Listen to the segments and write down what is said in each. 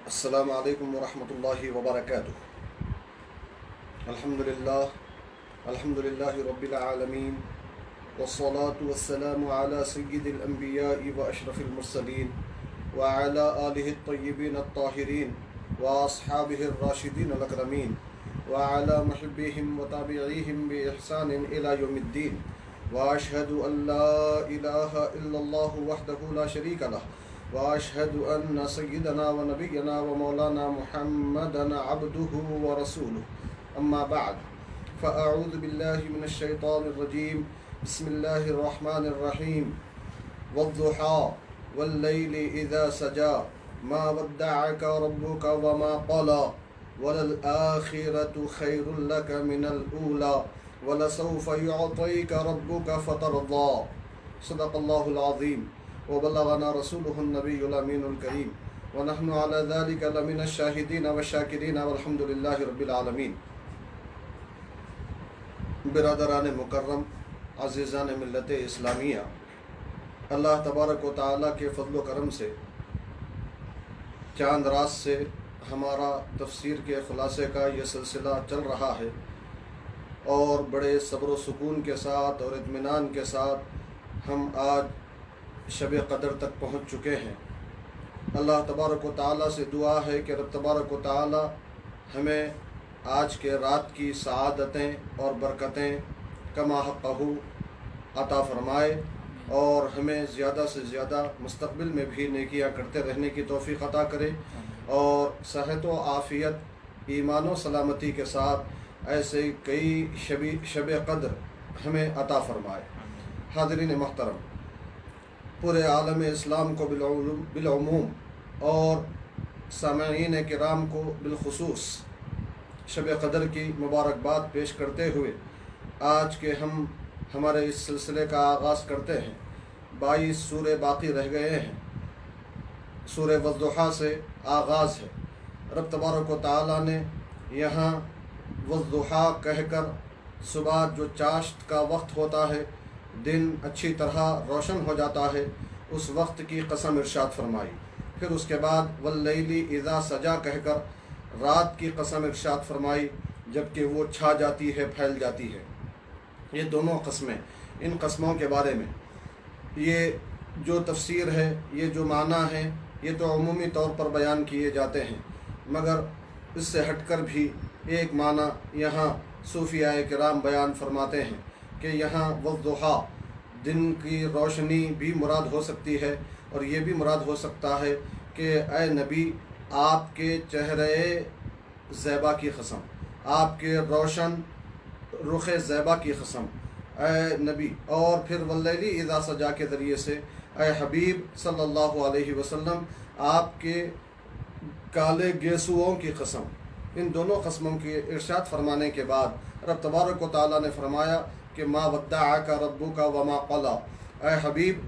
السلام علیکم ورحمۃ اللہ وبرکاتہ۔ الحمد للہ رب العالمین، والصلاة والسلام على سید الانبیاء واشرف المرسلین وعلى آلہ الطیبین الطاہرین واصحابہ الراشدین الاکرمین وعلى محبیہم وتابعیہم بإحسان الى یوم الدین، واشہد ان لا الہ الا اللہ وحدہ لا شریک لہ، واشهد ان سيدنا ونبينا ومولانا محمدا عبده ورسوله، اما بعد فاعوذ بالله من الشيطان الرجيم، بسم الله الرحمن الرحيم، والضحى والليل اذا سجى ما ودعك ربك وما قلى وللآخرة خير لك من الأولى ولسوف يعطيك ربك فترضى، صدق الله العظيم وبلغنا رسوله النبي الأمين الكريم ونحن على ذلك لمن الشاهدين والشاكرين والحمد لله رب العالمين۔ برادران مکرم، عزیزان ملت اسلامیہ، اللہ تبارک و تعالیٰ کے فضل و کرم سے چاند رات سے ہمارا تفسیر کے خلاصے کا یہ سلسلہ چل رہا ہے، اور بڑے صبر و سکون کے ساتھ اور اطمینان کے ساتھ ہم آج شب قدر تک پہنچ چکے ہیں۔ اللہ تبارک و تعالیٰ سے دعا ہے کہ رب تبارک و تعالیٰ ہمیں آج کے رات کی سعادتیں اور برکتیں کما حقہ عطا فرمائے، اور ہمیں زیادہ سے زیادہ مستقبل میں بھی نیکیاں کرتے رہنے کی توفیق عطا کرے، اور صحت و عافیت، ایمان و سلامتی کے ساتھ ایسے کئی شب قدر ہمیں عطا فرمائے۔ حاضرین محترم، پورے عالم اسلام کو بالعموم اور سامعین کرام کو بالخصوص شب قدر کی مبارکباد پیش کرتے ہوئے آج کے ہم ہمارے اس سلسلے کا آغاز کرتے ہیں۔ 22 سورے باقی رہ گئے ہیں۔ سورہ والضحیٰ سے آغاز ہے۔ رب تبارک و تعالیٰ نے یہاں والضحیٰ کہہ کر صبح جو چاشت کا وقت ہوتا ہے، دن اچھی طرح روشن ہو جاتا ہے، اس وقت کی قسم ارشاد فرمائی۔ پھر اس کے بعد واللیل اذا سجا کہہ کر رات کی قسم ارشاد فرمائی، جبکہ وہ چھا جاتی ہے، پھیل جاتی ہے۔ یہ دونوں قسمیں، ان قسموں کے بارے میں یہ جو تفسیر ہے، یہ جو معنی ہے، یہ تو عمومی طور پر بیان کیے جاتے ہیں، مگر اس سے ہٹ کر بھی ایک معنی یہاں صوفیاء کرام بیان فرماتے ہیں کہ یہاں والضحیٰ دن کی روشنی بھی مراد ہو سکتی ہے، اور یہ بھی مراد ہو سکتا ہے کہ اے نبی، آپ کے چہرے زیبا کی قسم، آپ کے روشن رخ زیبا کی قسم، اے نبی۔ اور پھر واللیل اذا سجا کے ذریعے سے اے حبیب صلی اللہ علیہ وسلم، آپ کے کالے گیسوؤں کی قسم۔ ان دونوں قسموں کے ارشاد فرمانے کے بعد رب تبارک و تعالیٰ نے فرمایا کہ ما ودعک ربک وما قلی، اے حبیب،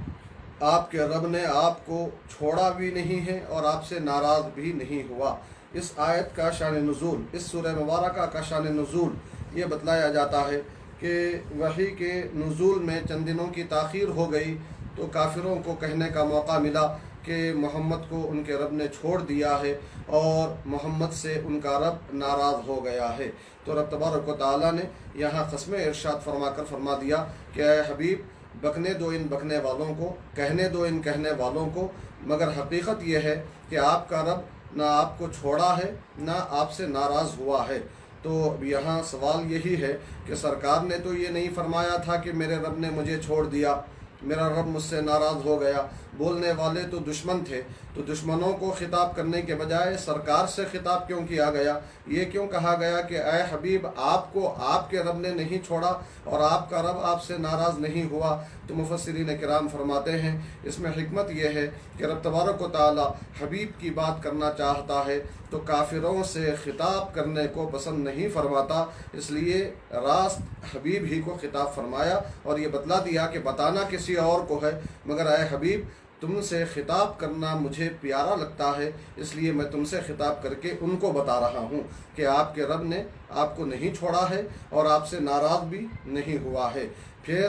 آپ کے رب نے آپ کو چھوڑا بھی نہیں ہے اور آپ سے ناراض بھی نہیں ہوا۔ اس آیت کا شان نزول، اس سورہ مبارکہ کا شان نزول یہ بتلایا جاتا ہے کہ وحی کے نزول میں چند دنوں کی تاخیر ہو گئی تو کافروں کو کہنے کا موقع ملا کہ محمد کو ان کے رب نے چھوڑ دیا ہے اور محمد سے ان کا رب ناراض ہو گیا ہے۔ تو رب تبارک و تعالیٰ نے یہاں قسم ارشاد فرما کر فرما دیا کہ اے حبیب، بکنے دو ان بکنے والوں کو، کہنے دو ان کہنے والوں کو، مگر حقیقت یہ ہے کہ آپ کا رب نہ آپ کو چھوڑا ہے، نہ آپ سے ناراض ہوا ہے۔ تو یہاں سوال یہی ہے کہ سرکار نے تو یہ نہیں فرمایا تھا کہ میرے رب نے مجھے چھوڑ دیا، میرا رب مجھ سے ناراض ہو گیا۔ بولنے والے تو دشمن تھے، تو دشمنوں کو خطاب کرنے کے بجائے سرکار سے خطاب کیوں کیا گیا؟ یہ کیوں کہا گیا کہ اے حبیب، آپ کو آپ کے رب نے نہیں چھوڑا اور آپ کا رب آپ سے ناراض نہیں ہوا؟ تو مفسرین کرام فرماتے ہیں اس میں حکمت یہ ہے کہ رب تبارک و تعالی حبیب کی بات کرنا چاہتا ہے تو کافروں سے خطاب کرنے کو پسند نہیں فرماتا، اس لیے راست حبیب ہی کو خطاب فرمایا اور یہ بتلا دیا کہ بتانا کسی اور کو ہے، مگر اے حبیب، تم سے خطاب کرنا مجھے پیارا لگتا ہے، اس لیے میں تم سے خطاب کر کے ان کو بتا رہا ہوں کہ آپ کے رب نے آپ کو نہیں چھوڑا ہے اور آپ سے ناراض بھی نہیں ہوا ہے۔ پھر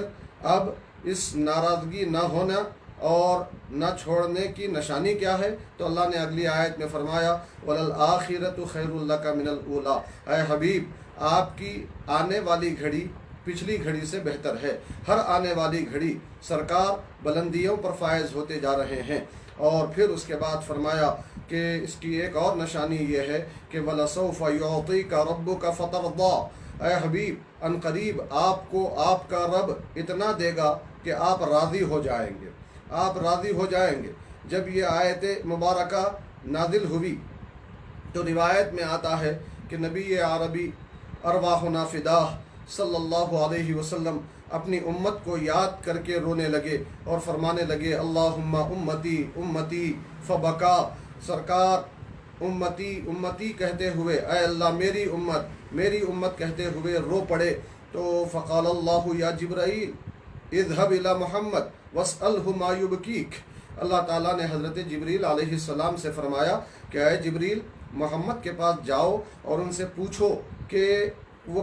اب اس ناراضگی نہ ہونا اور نہ چھوڑنے کی نشانی کیا ہے؟ تو اللہ نے اگلی آیت میں فرمایا وَلَلْآخِرَةُ خَيْرٌ لَكَ مِنَ الْأُولَىٰ، اے حبیب آپ کی آنے والی گھڑی پچھلی گھڑی سے بہتر ہے۔ ہر آنے والی گھڑی سرکار بلندیوں پر فائز ہوتے جا رہے ہیں۔ اور پھر اس کے بعد فرمایا کہ اس کی ایک اور نشانی یہ ہے کہ وَلَسَوْفَ يُعْطِيكَ رَبُّكَ فَتَرْضَىٰ، اے حبیب عنقریب آپ کو آپ کا رب اتنا دے گا کہ آپ راضی ہو جائیں گے، آپ راضی ہو جائیں گے۔ جب یہ آیت مبارکہ نازل ہوئی تو روایت میں آتا ہے کہ نبی عربی ارواحنا فداہ صلی اللہ علیہ وسلم اپنی امت کو یاد کر کے رونے لگے اور فرمانے لگے اللہم امتی امتی فبکا، سرکار امتی امتی کہتے ہوئے اے اللہ میری امت کہتے ہوئے رو پڑے۔ تو فقال اللہ یا جبرائیل اذهب الى محمد واسألہ ما یبکیک، اللہ تعالیٰ نے حضرت جبریل علیہ السلام سے فرمایا کہ اے جبریل محمد کے پاس جاؤ اور ان سے پوچھو کہ وہ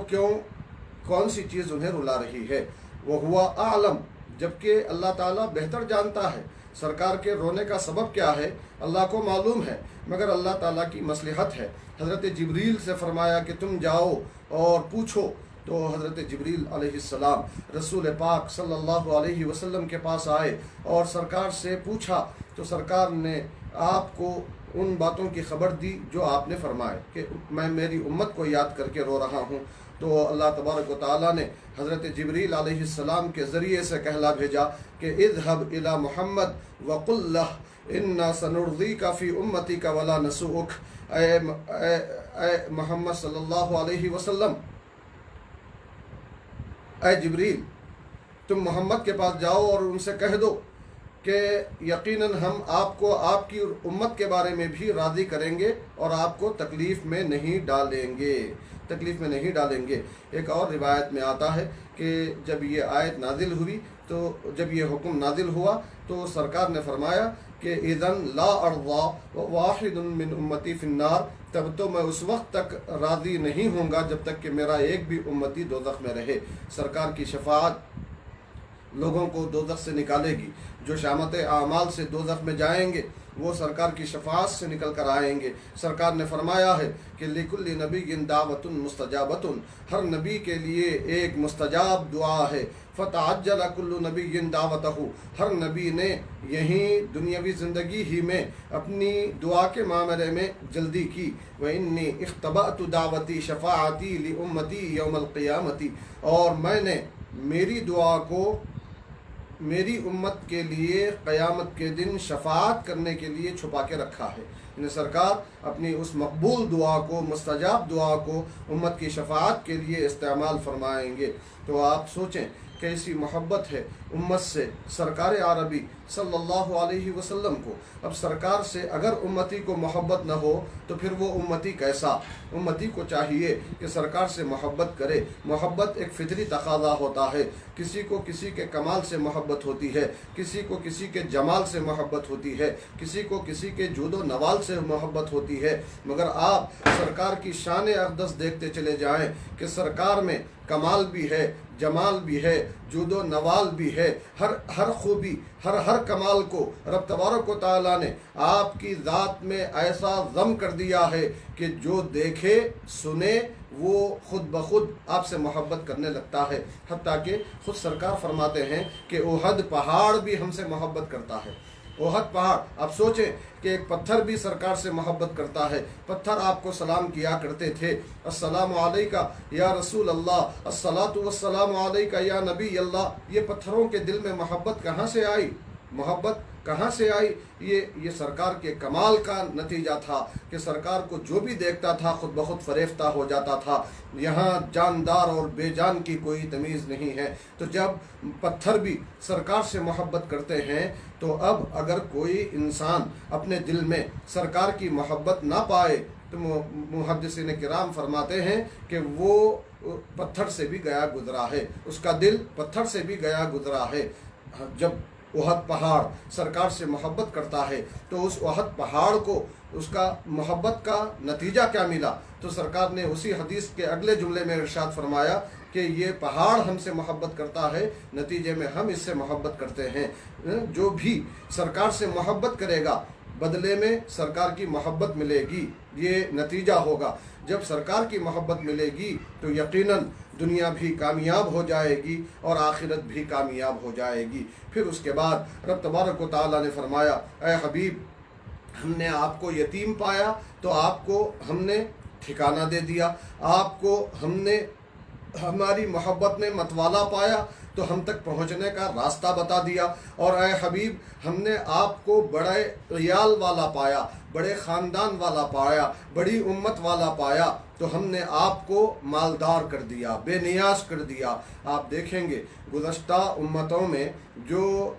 کون سی چیز انہیں رلا رہی ہے۔ وہو اعلم، جبکہ اللہ تعالیٰ بہتر جانتا ہے سرکار کے رونے کا سبب کیا ہے، اللہ کو معلوم ہے، مگر اللہ تعالیٰ کی مصلحت ہے۔ حضرت جبریل سے فرمایا کہ تم جاؤ اور پوچھو۔ تو حضرت جبریل علیہ السلام رسول پاک صلی اللہ علیہ وسلم کے پاس آئے اور سرکار سے پوچھا تو سرکار نے آپ کو ان باتوں کی خبر دی جو آپ نے فرمائے کہ میں میری امت کو یاد کر کے رو رہا ہوں۔ تو اللہ تبارک و تعالیٰ نے حضرت جبریل علیہ السلام کے ذریعے سے کہلا بھیجا کہ اذهب الى محمد وقل له انا سنرضيك في امتك ولا نسوءك، اے محمد صلی اللہ علیہ وسلم، اے جبریل تم محمد کے پاس جاؤ اور ان سے کہہ دو کہ یقیناً ہم آپ کو آپ کی امت کے بارے میں بھی راضی کریں گے اور آپ کو تکلیف میں نہیں ڈالیں گے۔ ایک اور روایت میں آتا ہے کہ جب یہ آیت نازل ہوئی تو جب یہ حکم نازل ہوا تو سرکار نے فرمایا کہ اذن لا ارضى واحد من امتی فی النار، تب تو میں اس وقت تک راضی نہیں ہوں گا جب تک کہ میرا ایک بھی امتی دوزخ میں رہے۔ سرکار کی شفاعت لوگوں کو دوزخ سے نکالے گی، جو شامت اعمال سے دوزخ میں جائیں گے وہ سرکار کی شفاعت سے نکل کر آئیں گے۔ سرکار نے فرمایا ہے کہ لِكُلِّ نَبِيٍّ دَعْوَةٌ مُسْتَجَابَةٌ، ہر نبی کے لیے ایک مستجاب دعا ہے۔ فَتَعَجَّلَ كُلُّ نَبِيٍّ دَعْوَتَهُ، ہر نبی نے یہیں دنیاوی زندگی ہی میں اپنی دعا کے معاملے میں جلدی کی۔ وَإِنِّي اخْتَبَأْتُ دَعْوَتِي شَفَاعَتِي لِأُمَّتِي يَوْمَ الْقِيَامَةِ، اور میں نے میری دعا کو میری امت کے لیے قیامت کے دن شفاعت کرنے کے لیے چھپا کے رکھا ہے۔ یعنی سرکار اپنی اس مقبول دعا کو، مستجاب دعا کو امت کی شفاعت کے لیے استعمال فرمائیں گے۔ تو آپ سوچیں کیسی محبت ہے امت سے سرکار عربی صلی اللہ علیہ وسلم کو۔ اب سرکار سے اگر امتی کو محبت نہ ہو تو پھر وہ امتی کیسا؟ امتی کو چاہیے کہ سرکار سے محبت کرے۔ محبت ایک فطری تقاضا ہوتا ہے، کسی کو کسی کے کمال سے محبت ہوتی ہے، کسی کو کسی کے جمال سے محبت ہوتی ہے، کسی کو کسی کے جود و نوال سے محبت ہوتی ہے، مگر آپ سرکار کی شان اقدس دیکھتے چلے جائیں کہ سرکار میں کمال بھی ہے، جمال بھی ہے، جود و نوال بھی ہے، ہر خوبی، ہر کمال کو رب تبارک و تعالیٰ نے آپ کی ذات میں ایسا ضم کر دیا ہے کہ جو دیکھے سنے وہ خود بخود آپ سے محبت کرنے لگتا ہے۔ حتیٰ کہ خود سرکار فرماتے ہیں کہ احد پہاڑ بھی ہم سے محبت کرتا ہے۔ احد پہاڑ، آپ سوچیں کہ ایک پتھر بھی سرکار سے محبت کرتا ہے۔ پتھر آپ کو سلام کیا کرتے تھے، السلام علیکہ یا رسول اللہ، الصلاۃ والسلام علیکہ یا نبی اللہ۔ یہ پتھروں کے دل میں محبت کہاں سے آئی؟ محبت کہاں سے آئی؟ یہ سرکار کے کمال کا نتیجہ تھا کہ سرکار کو جو بھی دیکھتا تھا خود بخود فریفتہ ہو جاتا تھا۔ یہاں جاندار اور بے جان کی کوئی تمیز نہیں ہے۔ تو جب پتھر بھی سرکار سے محبت کرتے ہیں تو اب اگر کوئی انسان اپنے دل میں سرکار کی محبت نہ پائے تو محدثین کرام فرماتے ہیں کہ وہ پتھر سے بھی گیا گزرا ہے، اس کا دل پتھر سے بھی گیا گزرا ہے۔ جب احد پہاڑ سرکار سے محبت کرتا ہے تو اس احد پہاڑ کو اس کا محبت کا نتیجہ کیا ملا؟ تو سرکار نے اسی حدیث کے اگلے جملے میں ارشاد فرمایا کہ یہ پہاڑ ہم سے محبت کرتا ہے، نتیجے میں ہم اس سے محبت کرتے ہیں۔ جو بھی سرکار سے محبت کرے گا بدلے میں سرکار کی محبت ملے گی، یہ نتیجہ ہوگا۔ جب سرکار کی محبت ملے گی تو یقیناً دنیا بھی کامیاب ہو جائے گی اور آخرت بھی کامیاب ہو جائے گی۔ پھر اس کے بعد رب تبارک و تعالیٰ نے فرمایا اے حبیب ہم نے آپ کو یتیم پایا تو آپ کو ہم نے ٹھکانہ دے دیا، آپ کو ہم نے ہماری محبت میں متوالا پایا تو ہم تک پہنچنے کا راستہ بتا دیا، اور اے حبیب ہم نے آپ کو بڑے عیال والا پایا، بڑے خاندان والا پایا، بڑی امت والا پایا تو ہم نے آپ کو مالدار کر دیا، بے نیاز کر دیا۔ آپ دیکھیں گے گزشتہ امتوں میں جو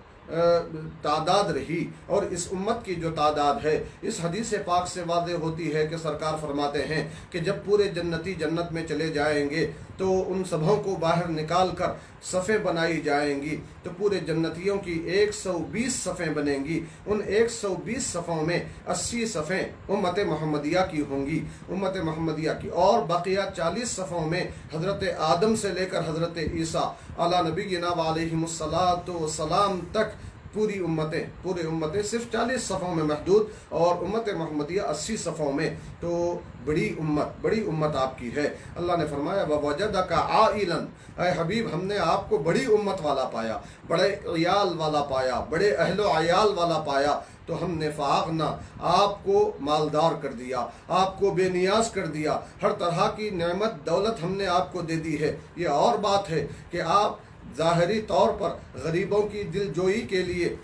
تعداد رہی اور اس امت کی جو تعداد ہے، اس حدیث پاک سے واضح ہوتی ہے کہ سرکار فرماتے ہیں کہ جب پورے جنتی جنت میں چلے جائیں گے تو ان سبھوں کو باہر نکال کر صفیں بنائی جائیں گی تو پورے جنتیوں کی 120 صفیں بنیں گی۔ ان 120 صفوں میں 80 صفیں امت محمدیہ کی ہوں گی، امت محمدیہ کی، اور بقیہ 40 صفوں میں حضرت آدم سے لے کر حضرت عیسیٰ علی نبینا علیہم الصلاۃ والسلام تک پورے امتیں صرف 40 صفوں میں محدود، اور امت محمدیہ 80 صفوں میں۔ تو بڑی امت آپ کی ہے۔ اللہ نے فرمایا وَوَجَدَكَ عَائِلًا، اے حبیب ہم نے آپ کو بڑی امت والا پایا، بڑے عیال والا پایا، بڑے اہل و عیال والا پایا تو ہم نے فَأَغْنَا آپ کو مالدار کر دیا، آپ کو بے نیاز کر دیا، ہر طرح کی نعمت دولت ہم نے آپ کو دے دی ہے۔ یہ اور بات ہے کہ آپ ظاہری طور پر غریبوں کی دل جوئی کے لیے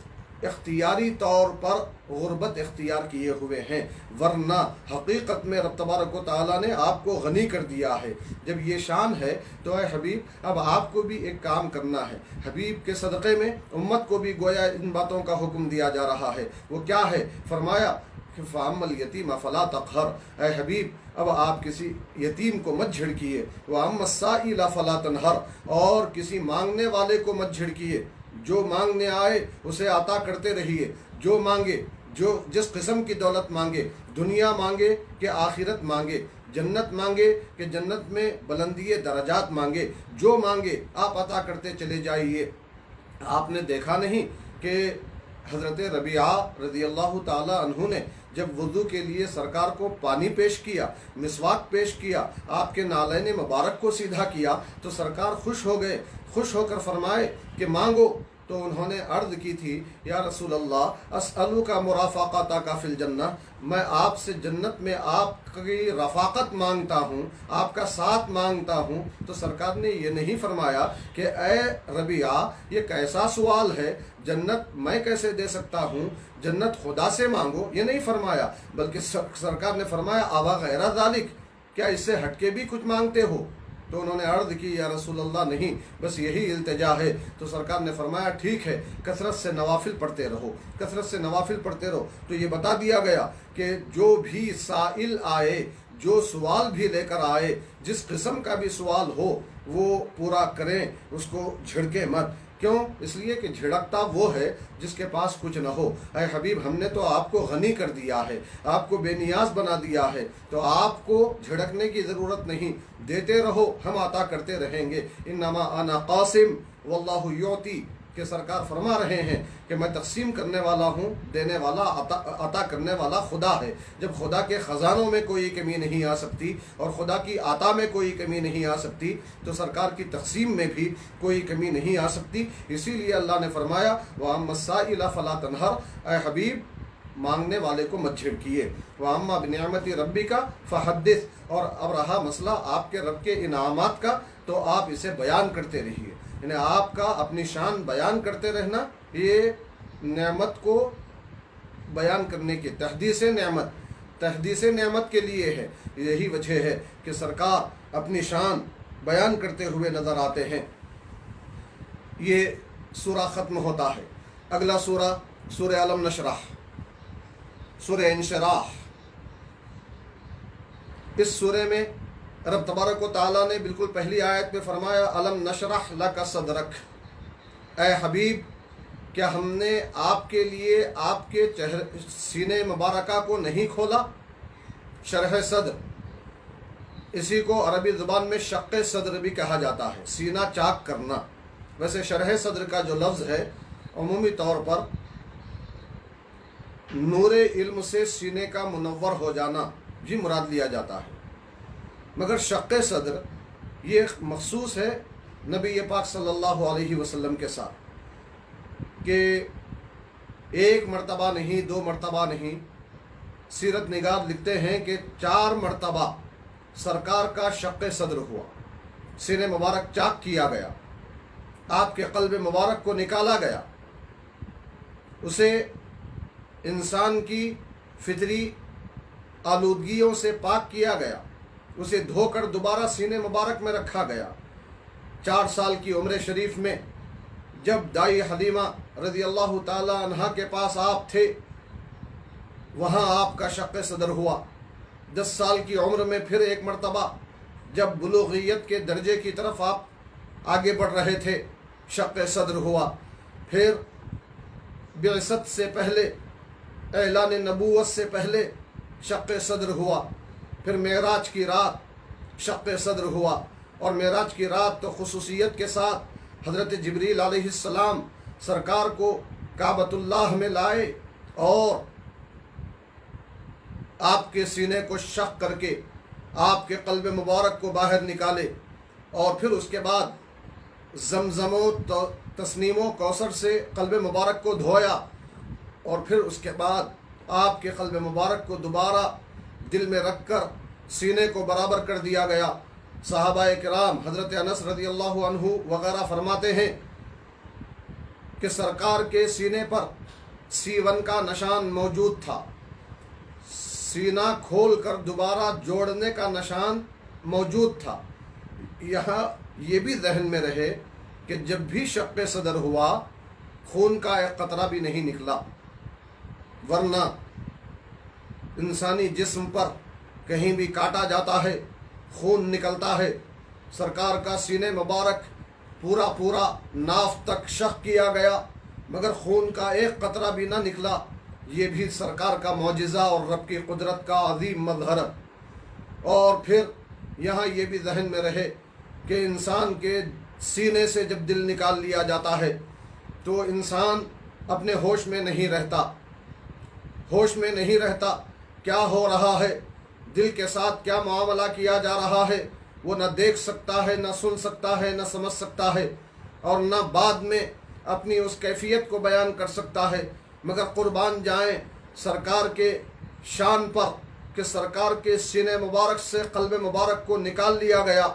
اختیاری طور پر غربت اختیار کیے ہوئے ہیں، ورنہ حقیقت میں رب تبارک و تعالیٰ نے آپ کو غنی کر دیا ہے۔ جب یہ شان ہے تو اے حبیب اب آپ کو بھی ایک کام کرنا ہے۔ حبیب کے صدقے میں امت کو بھی گویا ان باتوں کا حکم دیا جا رہا ہے۔ وہ کیا ہے؟ فرمایا کہ فَأَمَّا الْيَتِيمَ فَلَا تَقْهَرْ، اے حبیب اب آپ کسی یتیم کو مت جھڑکیے، وَأَمَّا السَّائِلَ فَلَا تَنْهَرْ، اور کسی مانگنے والے کو مت جھڑکیے، جو مانگنے آئے اسے عطا کرتے رہیے، جو مانگے، جو جس قسم کی دولت مانگے، دنیا مانگے کہ آخرت مانگے، جنت مانگے کہ جنت میں بلندی درجات مانگے، جو مانگے آپ عطا کرتے چلے جائیے۔ آپ نے دیکھا نہیں کہ حضرت ربیعہ رضی اللہ تعالی عنہ نے جب وضو کے لیے سرکار کو پانی پیش کیا، مسواک پیش کیا، آپ کے نالین مبارک کو سیدھا کیا تو سرکار خوش ہو گئے، خوش ہو کر فرمائے کہ مانگو۔ تو انہوں نے عرض کی تھی یا رسول اللہ اسألوک مرافقتک فی الجنہ، میں آپ سے جنت میں آپ کی رفاقت مانگتا ہوں، آپ کا ساتھ مانگتا ہوں۔ تو سرکار نے یہ نہیں فرمایا کہ اے ربیعہ یہ کیسا سوال ہے، جنت میں کیسے دے سکتا ہوں، جنت خدا سے مانگو، یہ نہیں فرمایا، بلکہ سرکار نے فرمایا آوا غیر ذالک، کیا اس سے ہٹ کے بھی کچھ مانگتے ہو؟ تو انہوں نے عرض کی یا رسول اللہ نہیں، بس یہی التجا ہے۔ تو سرکار نے فرمایا ٹھیک ہے، کثرت سے نوافل پڑھتے رہو، کثرت سے نوافل پڑھتے رہو۔ تو یہ بتا دیا گیا کہ جو بھی سائل آئے، جو سوال بھی لے کر آئے، جس قسم کا بھی سوال ہو وہ پورا کریں، اس کو جھڑکے مت۔ کیوں؟ اس لیے کہ جھڑکتا وہ ہے جس کے پاس کچھ نہ ہو۔ اے حبیب ہم نے تو آپ کو غنی کر دیا ہے، آپ کو بے نیاز بنا دیا ہے، تو آپ کو جھڑکنے کی ضرورت نہیں، دیتے رہو، ہم عطا کرتے رہیں گے۔ انما انا قاسم واللہ یعطی، کہ سرکار فرما رہے ہیں کہ میں تقسیم کرنے والا ہوں، دینے والا، عطا کرنے والا خدا ہے۔ جب خدا کے خزانوں میں کوئی کمی نہیں آ سکتی اور خدا کی عطا میں کوئی کمی نہیں آ سکتی تو سرکار کی تقسیم میں بھی کوئی کمی نہیں آ سکتی۔ اسی لیے اللہ نے فرمایا وَأَمَّا السَّائِلَ فَلَا تَنْهَرْ، اے حبیب مانگنے والے کو مت جھڑکیے۔ وَأَمَّا بِنِعْمَتِ رَبِّكَ فَحَدِّثْ، اور اب رہا مسئلہ آپ کے رب کے انعامات کا تو آپ اسے بیان کرتے رہیے، یعنی آپ کا اپنی شان بیان کرتے رہنا، یہ نعمت کو بیان کرنے کی تحدیث نعمت کے لیے ہے۔ یہی وجہ ہے کہ سرکار اپنی شان بیان کرتے ہوئے نظر آتے ہیں۔ یہ سورہ ختم ہوتا ہے۔ اگلا سورہ سورہ علم نشرح، سورہ انشراح۔ اس سورہ میں رب تبارک و تعالیٰ نے بالکل پہلی آیت میں فرمایا علم نشرح لک صدرک، اے حبیب کیا ہم نے آپ کے لیے آپ کے سینے مبارکہ کو نہیں کھولا؟ شرح صدر، اسی کو عربی زبان میں شق صدر بھی کہا جاتا ہے، سینہ چاک کرنا۔ ویسے شرح صدر کا جو لفظ ہے عمومی طور پر نور علم سے سینے کا منور ہو جانا بھی مراد لیا جاتا ہے، مگر شق صدر یہ مخصوص ہے نبی پاک صلی اللہ علیہ وسلم کے ساتھ، کہ ایک مرتبہ نہیں، 2 مرتبہ نہیں، سیرت نگار لکھتے ہیں کہ 4 مرتبہ سرکار کا شق صدر ہوا، سینے مبارک چاک کیا گیا، آپ کے قلب مبارک کو نکالا گیا، اسے انسان کی فطری آلودگیوں سے پاک کیا گیا، اسے دھو کر دوبارہ سینے مبارک میں رکھا گیا۔ 4 سال کی عمر شریف میں جب دائی حلیمہ رضی اللہ تعالی عنہا کے پاس آپ تھے، وہاں آپ کا شق صدر ہوا۔ 10 سال کی عمر میں پھر ایک مرتبہ جب بلوغیت کے درجے کی طرف آپ آگے بڑھ رہے تھے، شق صدر ہوا۔ پھر بعثت سے پہلے، اعلان نبوت سے پہلے شق صدر ہوا۔ پھر معراج کی رات شق صدر ہوا، اور معراج کی رات تو خصوصیت کے ساتھ حضرت جبریل علیہ السلام سرکار کو کعبۃ اللہ میں لائے اور آپ کے سینے کو شق کر کے آپ کے قلب مبارک کو باہر نکالے، اور پھر اس کے بعد زمزم و تسنیم و کوثر سے قلب مبارک کو دھویا، اور پھر اس کے بعد آپ کے قلب مبارک کو دوبارہ دل میں رکھ کر سینے کو برابر کر دیا گیا۔ صحابہ کرام حضرت انس رضی اللہ عنہ وغیرہ فرماتے ہیں کہ سرکار کے سینے پر سیون کا نشان موجود تھا، سینہ کھول کر دوبارہ جوڑنے کا نشان موجود تھا۔ یہاں یہ بھی ذہن میں رہے کہ جب بھی شق صدر ہوا خون کا ایک قطرہ بھی نہیں نکلا، ورنہ انسانی جسم پر کہیں بھی کاٹا جاتا ہے خون نکلتا ہے۔ سرکار کا سینے مبارک پورا ناف تک شق کیا گیا، مگر خون کا ایک قطرہ بھی نہ نکلا۔ یہ بھی سرکار کا معجزہ اور رب کی قدرت کا عظیم مظہر۔ اور پھر یہاں یہ بھی ذہن میں رہے کہ انسان کے سینے سے جب دل نکال لیا جاتا ہے تو انسان اپنے ہوش میں نہیں رہتا، کیا ہو رہا ہے، دل کے ساتھ کیا معاملہ کیا جا رہا ہے، وہ نہ دیکھ سکتا ہے، نہ سن سکتا ہے، نہ سمجھ سکتا ہے، اور نہ بعد میں اپنی اس کیفیت کو بیان کر سکتا ہے۔ مگر قربان جائیں سرکار کے شان پر کہ سرکار کے سینے مبارک سے قلب مبارک کو نکال لیا گیا،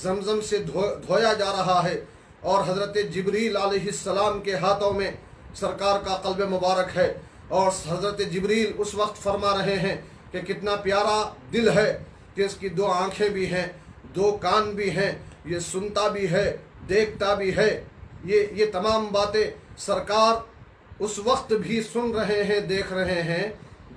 زمزم سے دھویا جا رہا ہے، اور حضرت جبریل علیہ السلام کے ہاتھوں میں سرکار کا قلب مبارک ہے، اور حضرت جبریل اس وقت فرما رہے ہیں کہ کتنا پیارا دل ہے کہ اس کی 2 آنکھیں بھی ہیں، 2 کان بھی ہیں، یہ سنتا بھی ہے، دیکھتا بھی ہے۔ یہ تمام باتیں سرکار اس وقت بھی سن رہے ہیں، دیکھ رہے ہیں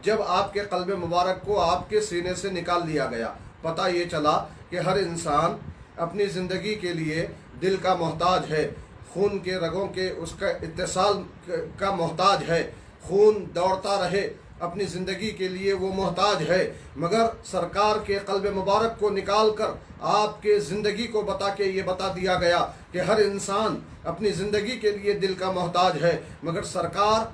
جب آپ کے قلب مبارک کو آپ کے سینے سے نکال لیا گیا۔ پتہ یہ چلا کہ ہر انسان اپنی زندگی کے لیے دل کا محتاج ہے، خون کے رگوں کے اس کا اتصال کا محتاج ہے، خون دوڑتا رہے اپنی زندگی کے لیے وہ محتاج ہے، مگر سرکار کے قلب مبارک کو نکال کر آپ کے زندگی کو بتا دیا گیا کہ ہر انسان اپنی زندگی کے لیے دل کا محتاج ہے، مگر سرکار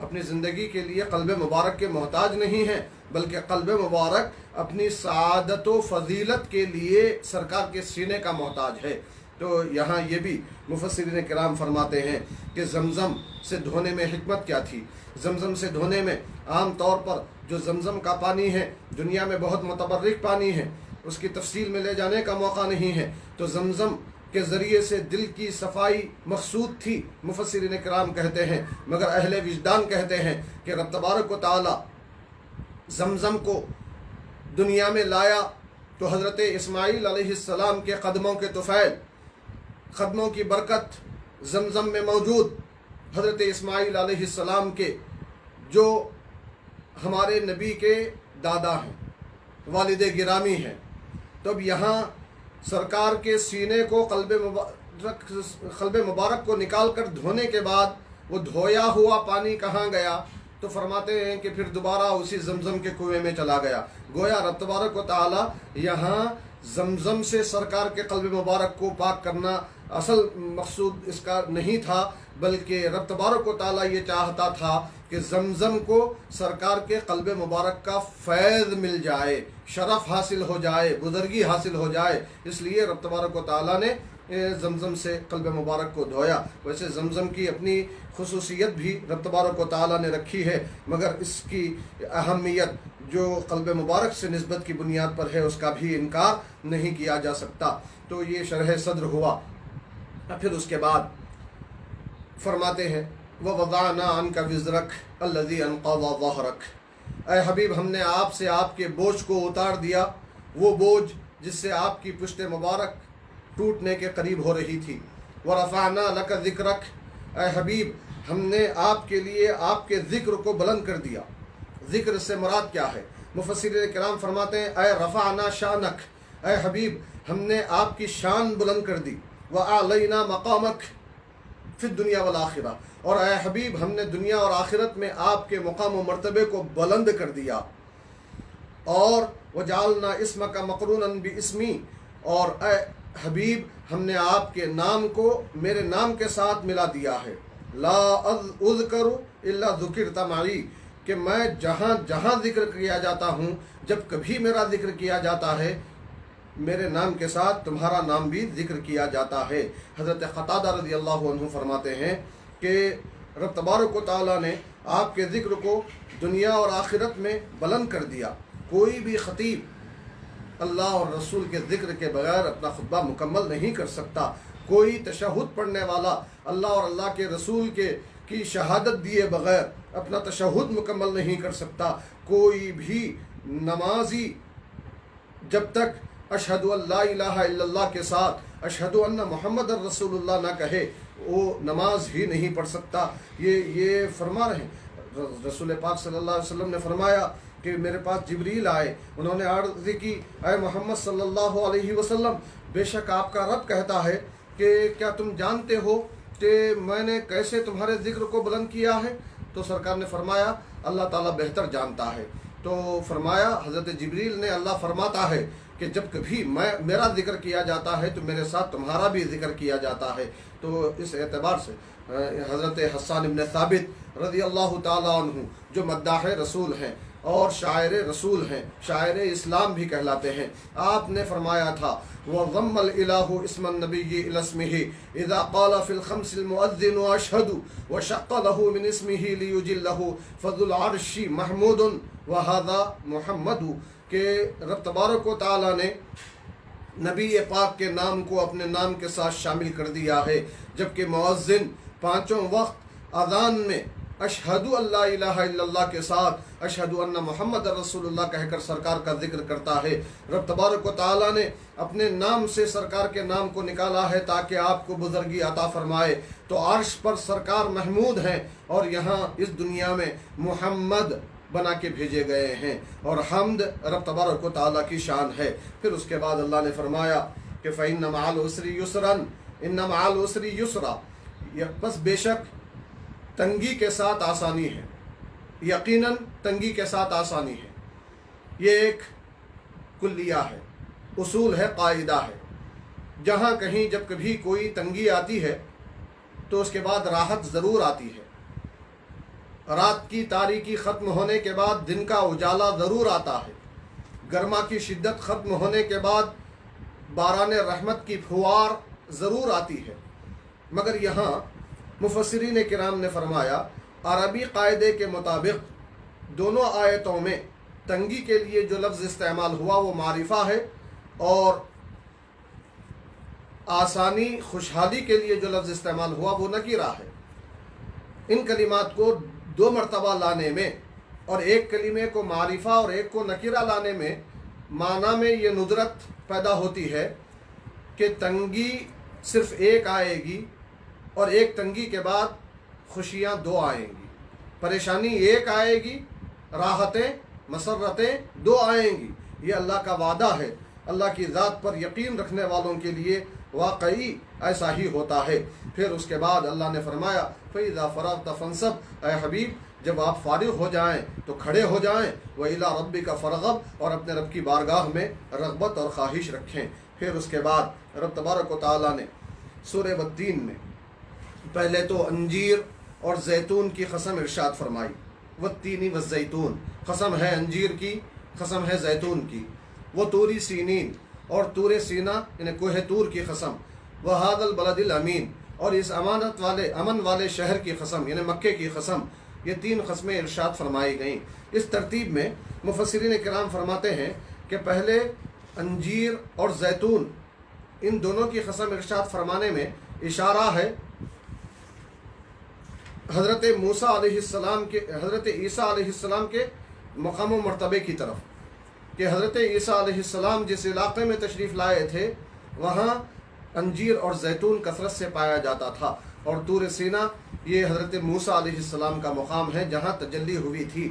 اپنی زندگی کے لیے قلب مبارک کے محتاج نہیں ہے، بلکہ قلب مبارک اپنی سعادت و فضیلت کے لیے سرکار کے سینے کا محتاج ہے۔ تو یہاں یہ بھی مفسرین کرام فرماتے ہیں کہ زمزم سے دھونے میں حکمت کیا تھی۔ زمزم سے دھونے میں عام طور پر جو زمزم کا پانی ہے دنیا میں بہت متبرک پانی ہے، اس کی تفصیل میں لے جانے کا موقع نہیں ہے، تو زمزم کے ذریعے سے دل کی صفائی مقصود تھی، مفسرین کرام کہتے ہیں، مگر اہل وجدان کہتے ہیں کہ رب تبارک و تعالی زمزم کو دنیا میں لایا تو حضرت اسماعیل علیہ السلام کے قدموں کے طفیل، قدموں کی برکت زمزم میں موجود، حضرت اسماعیل علیہ السلام کے جو ہمارے نبی کے دادا ہیں، والد گرامی ہیں۔ تو اب یہاں سرکار کے سینے کو قلب مبارک کو نکال کر دھونے کے بعد وہ دھویا ہوا پانی کہاں گیا؟ تو فرماتے ہیں کہ پھر دوبارہ اسی زمزم کے کنویں میں چلا گیا۔ گویا رب تبارک و تعالی یہاں زمزم سے سرکار کے قلب مبارک کو پاک کرنا اصل مقصود اس کا نہیں تھا، بلکہ رب تبارک و تعالی یہ چاہتا تھا کہ زمزم کو سرکار کے قلب مبارک کا فیض مل جائے، شرف حاصل ہو جائے، بزرگی حاصل ہو جائے، اس لیے رب تبارک و تعالی نے زمزم سے قلب مبارک کو دھویا۔ ویسے زمزم کی اپنی خصوصیت بھی رب تبارک و تعالی نے رکھی ہے، مگر اس کی اہمیت جو قلب مبارک سے نسبت کی بنیاد پر ہے اس کا بھی انکار نہیں کیا جا سکتا۔ تو یہ شرح صدر ہوا۔ پھر اس کے بعد فرماتے ہیں وَوَضَعْنَا عَنْكَ وِزْرَكَ الَّذِي أَنْقَضَ ظَهْرَكَ، اے حبیب ہم نے آپ سے آپ کے بوجھ کو اتار دیا، وہ بوجھ جس سے آپ کی پشت مبارک ٹوٹنے کے قریب ہو رہی تھی۔ وَرَفَعْنَا لَكَ ذِكْرَكَ، اے حبیب ہم نے آپ کے لیے آپ کے ذکر کو بلند کر دیا۔ ذکر سے مراد کیا ہے؟ مفسرین کرام فرماتے ہیں اے رفعنا شانک، اے حبیب ہم نے آپ کی شان بلند کر دی۔ وَأَعْلَيْنَا مَقَامَكَ فِي الدُّنْيَا وَالْآخِرَةِ، اور اے حبیب ہم نے دنیا اور آخرت میں آپ کے مقام و مرتبے کو بلند کر دیا۔ اور وَجَعَلْنَا اِسْمَكَ مَقْرُونًا بِاسْمِي، اور اے حبیب ہم نے آپ کے نام کو میرے نام کے ساتھ ملا دیا ہے۔ لا اذکر الا ذکرت معی، کہ میں جہاں جہاں ذکر کیا جاتا ہوں، جب کبھی میرا ذکر کیا جاتا ہے میرے نام کے ساتھ تمہارا نام بھی ذکر کیا جاتا ہے۔ حضرت قتادہ رضی اللہ عنہ فرماتے ہیں کہ رب تبارک و تعالیٰ نے آپ کے ذکر کو دنیا اور آخرت میں بلند کر دیا۔ کوئی بھی خطیب اللہ اور رسول کے ذکر کے بغیر اپنا خطبہ مکمل نہیں کر سکتا۔ کوئی تشہد پڑھنے والا اللہ اور اللہ کے رسول کی شہادت دیے بغیر اپنا تشہد مکمل نہیں کر سکتا۔ کوئی بھی نمازی جب تک اشہد ان لا الہ الا اللہ کے ساتھ اشہد ان محمد الرسول اللہ نہ کہے وہ نماز ہی نہیں پڑھ سکتا۔ یہ فرما رہے ہیں رسول پاک صلی اللہ علیہ وسلم نے فرمایا کہ میرے پاس جبریل آئے، انہوں نے عرض کی اے محمد صلی اللہ علیہ وسلم بے شک آپ کا رب کہتا ہے کہ کیا تم جانتے ہو کہ میں نے کیسے تمہارے ذکر کو بلند کیا ہے؟ تو سرکار نے فرمایا اللہ تعالیٰ بہتر جانتا ہے۔ تو فرمایا حضرت جبریل نے اللہ فرماتا ہے کہ جب کبھی میرا ذکر کیا جاتا ہے تو میرے ساتھ تمہارا بھی ذکر کیا جاتا ہے۔ تو اس اعتبار سے حضرت حسان ابن ثابت رضی اللہ تعالیٰ عنہ جو مداح رسول ہیں اور شاعر رسول ہیں، شاعر اسلام بھی کہلاتے ہیں، آپ نے فرمایا تھا وَضَمَّ الْإِلَٰهُ اسْمَ النَّبِيِّ إِلَى اسْمِهِ إِذَا قَالَ فِي الْخَمْسِ الْمُؤَذِّنُ أَشْهَدُ وَشَقَّ لَهُ مِنْ اسْمِهِ لِيُجِلَّهُ فَذُو الْعَرْشِ مَحْمُودٌ وَهَذَا مُحَمَّدُ، کہ رب تبارک و تعالیٰ نے نبی پاک کے نام کو اپنے نام کے ساتھ شامل کر دیا ہے، جبکہ مؤذن پانچوں وقت اذان میں اشہد اللہ الہ الا اللہ کے ساتھ اشہد ان محمد رسول اللہ کہہ کر سرکار کا ذکر کرتا ہے۔ رب تبارک و تعالیٰ نے اپنے نام سے سرکار کے نام کو نکالا ہے تاکہ آپ کو بزرگی عطا فرمائے۔ تو عرش پر سرکار محمود ہیں اور یہاں اس دنیا میں محمد بنا کے بھیجے گئے ہیں، اور حمد رب تبارک و تعالیٰ کی شان ہے۔ پھر اس کے بعد اللہ نے فرمایا کہ فَإِنَّ مَعَ الْعُسْرِ يُسْرًا إِنَّ مَعَ الْعُسْرِ يُسْرًا، بس بے شک تنگی کے ساتھ آسانی ہے، یقیناً تنگی کے ساتھ آسانی ہے۔ یہ ایک کلیہ ہے، اصول ہے، قاعدہ ہے۔ جہاں کہیں جب کبھی کوئی تنگی آتی ہے تو اس کے بعد راحت ضرور آتی ہے۔ رات کی تاریکی ختم ہونے کے بعد دن کا اجالا ضرور آتا ہے۔ گرما کی شدت ختم ہونے کے بعد باران رحمت کی پھوار ضرور آتی ہے۔ مگر یہاں مفسرین کرام نے فرمایا عربی قاعدے کے مطابق دونوں آیتوں میں تنگی کے لیے جو لفظ استعمال ہوا وہ معرفہ ہے، اور آسانی خوشحالی کے لیے جو لفظ استعمال ہوا وہ نکرہ ہے۔ ان کلمات کو دو مرتبہ لانے میں اور ایک کلمے کو معرفہ اور ایک کو نکرہ لانے میں معنی میں یہ ندرت پیدا ہوتی ہے کہ تنگی صرف ایک آئے گی اور ایک تنگی کے بعد خوشیاں دو آئیں گی، پریشانی ایک آئے گی، راحتیں مسرتیں دو آئیں گی۔ یہ اللہ کا وعدہ ہے۔ اللہ کی ذات پر یقین رکھنے والوں کے لیے واقعی ایسا ہی ہوتا ہے۔ پھر اس کے بعد اللہ نے فرمایا فَإِذَا فَرَغْتَ فَانْصَبْ، اے حبیب جب آپ فارغ ہو جائیں تو کھڑے ہو جائیں، وَإِلَىٰ رَبِّكَ فَارْغَب، اور اپنے رب کی بارگاہ میں رغبت اور خواہش رکھیں۔ پھر اس کے بعد رب تبارک و تعالیٰ نے سورہ والتین میں پہلے تو انجیر اور زیتون کی قسم ارشاد فرمائی، والتین والزیتون، قسم ہے انجیر کی، قسم ہے زیتون کی، وہ طور سینین، اور طور سینہ یعنی کوہ طور کی قسم، وہذا البلد الامین، اور اس امن والے شہر کی قسم یعنی مکے کی قسم۔ یہ تین قسمیں ارشاد فرمائی گئیں۔ اس ترتیب میں مفسرین کرام فرماتے ہیں کہ پہلے انجیر اور زیتون ان دونوں کی قسم ارشاد فرمانے میں اشارہ ہے حضرت موسیٰ علیہ السلام کے، حضرت عیسیٰ علیہ السلام کے مقام و مرتبے کی طرف، کہ حضرت عیسیٰ علیہ السلام جس علاقے میں تشریف لائے تھے وہاں انجیر اور زیتون کثرت سے پایا جاتا تھا، اور طور سینہ یہ حضرت موسیٰ علیہ السلام کا مقام ہے جہاں تجلی ہوئی تھی،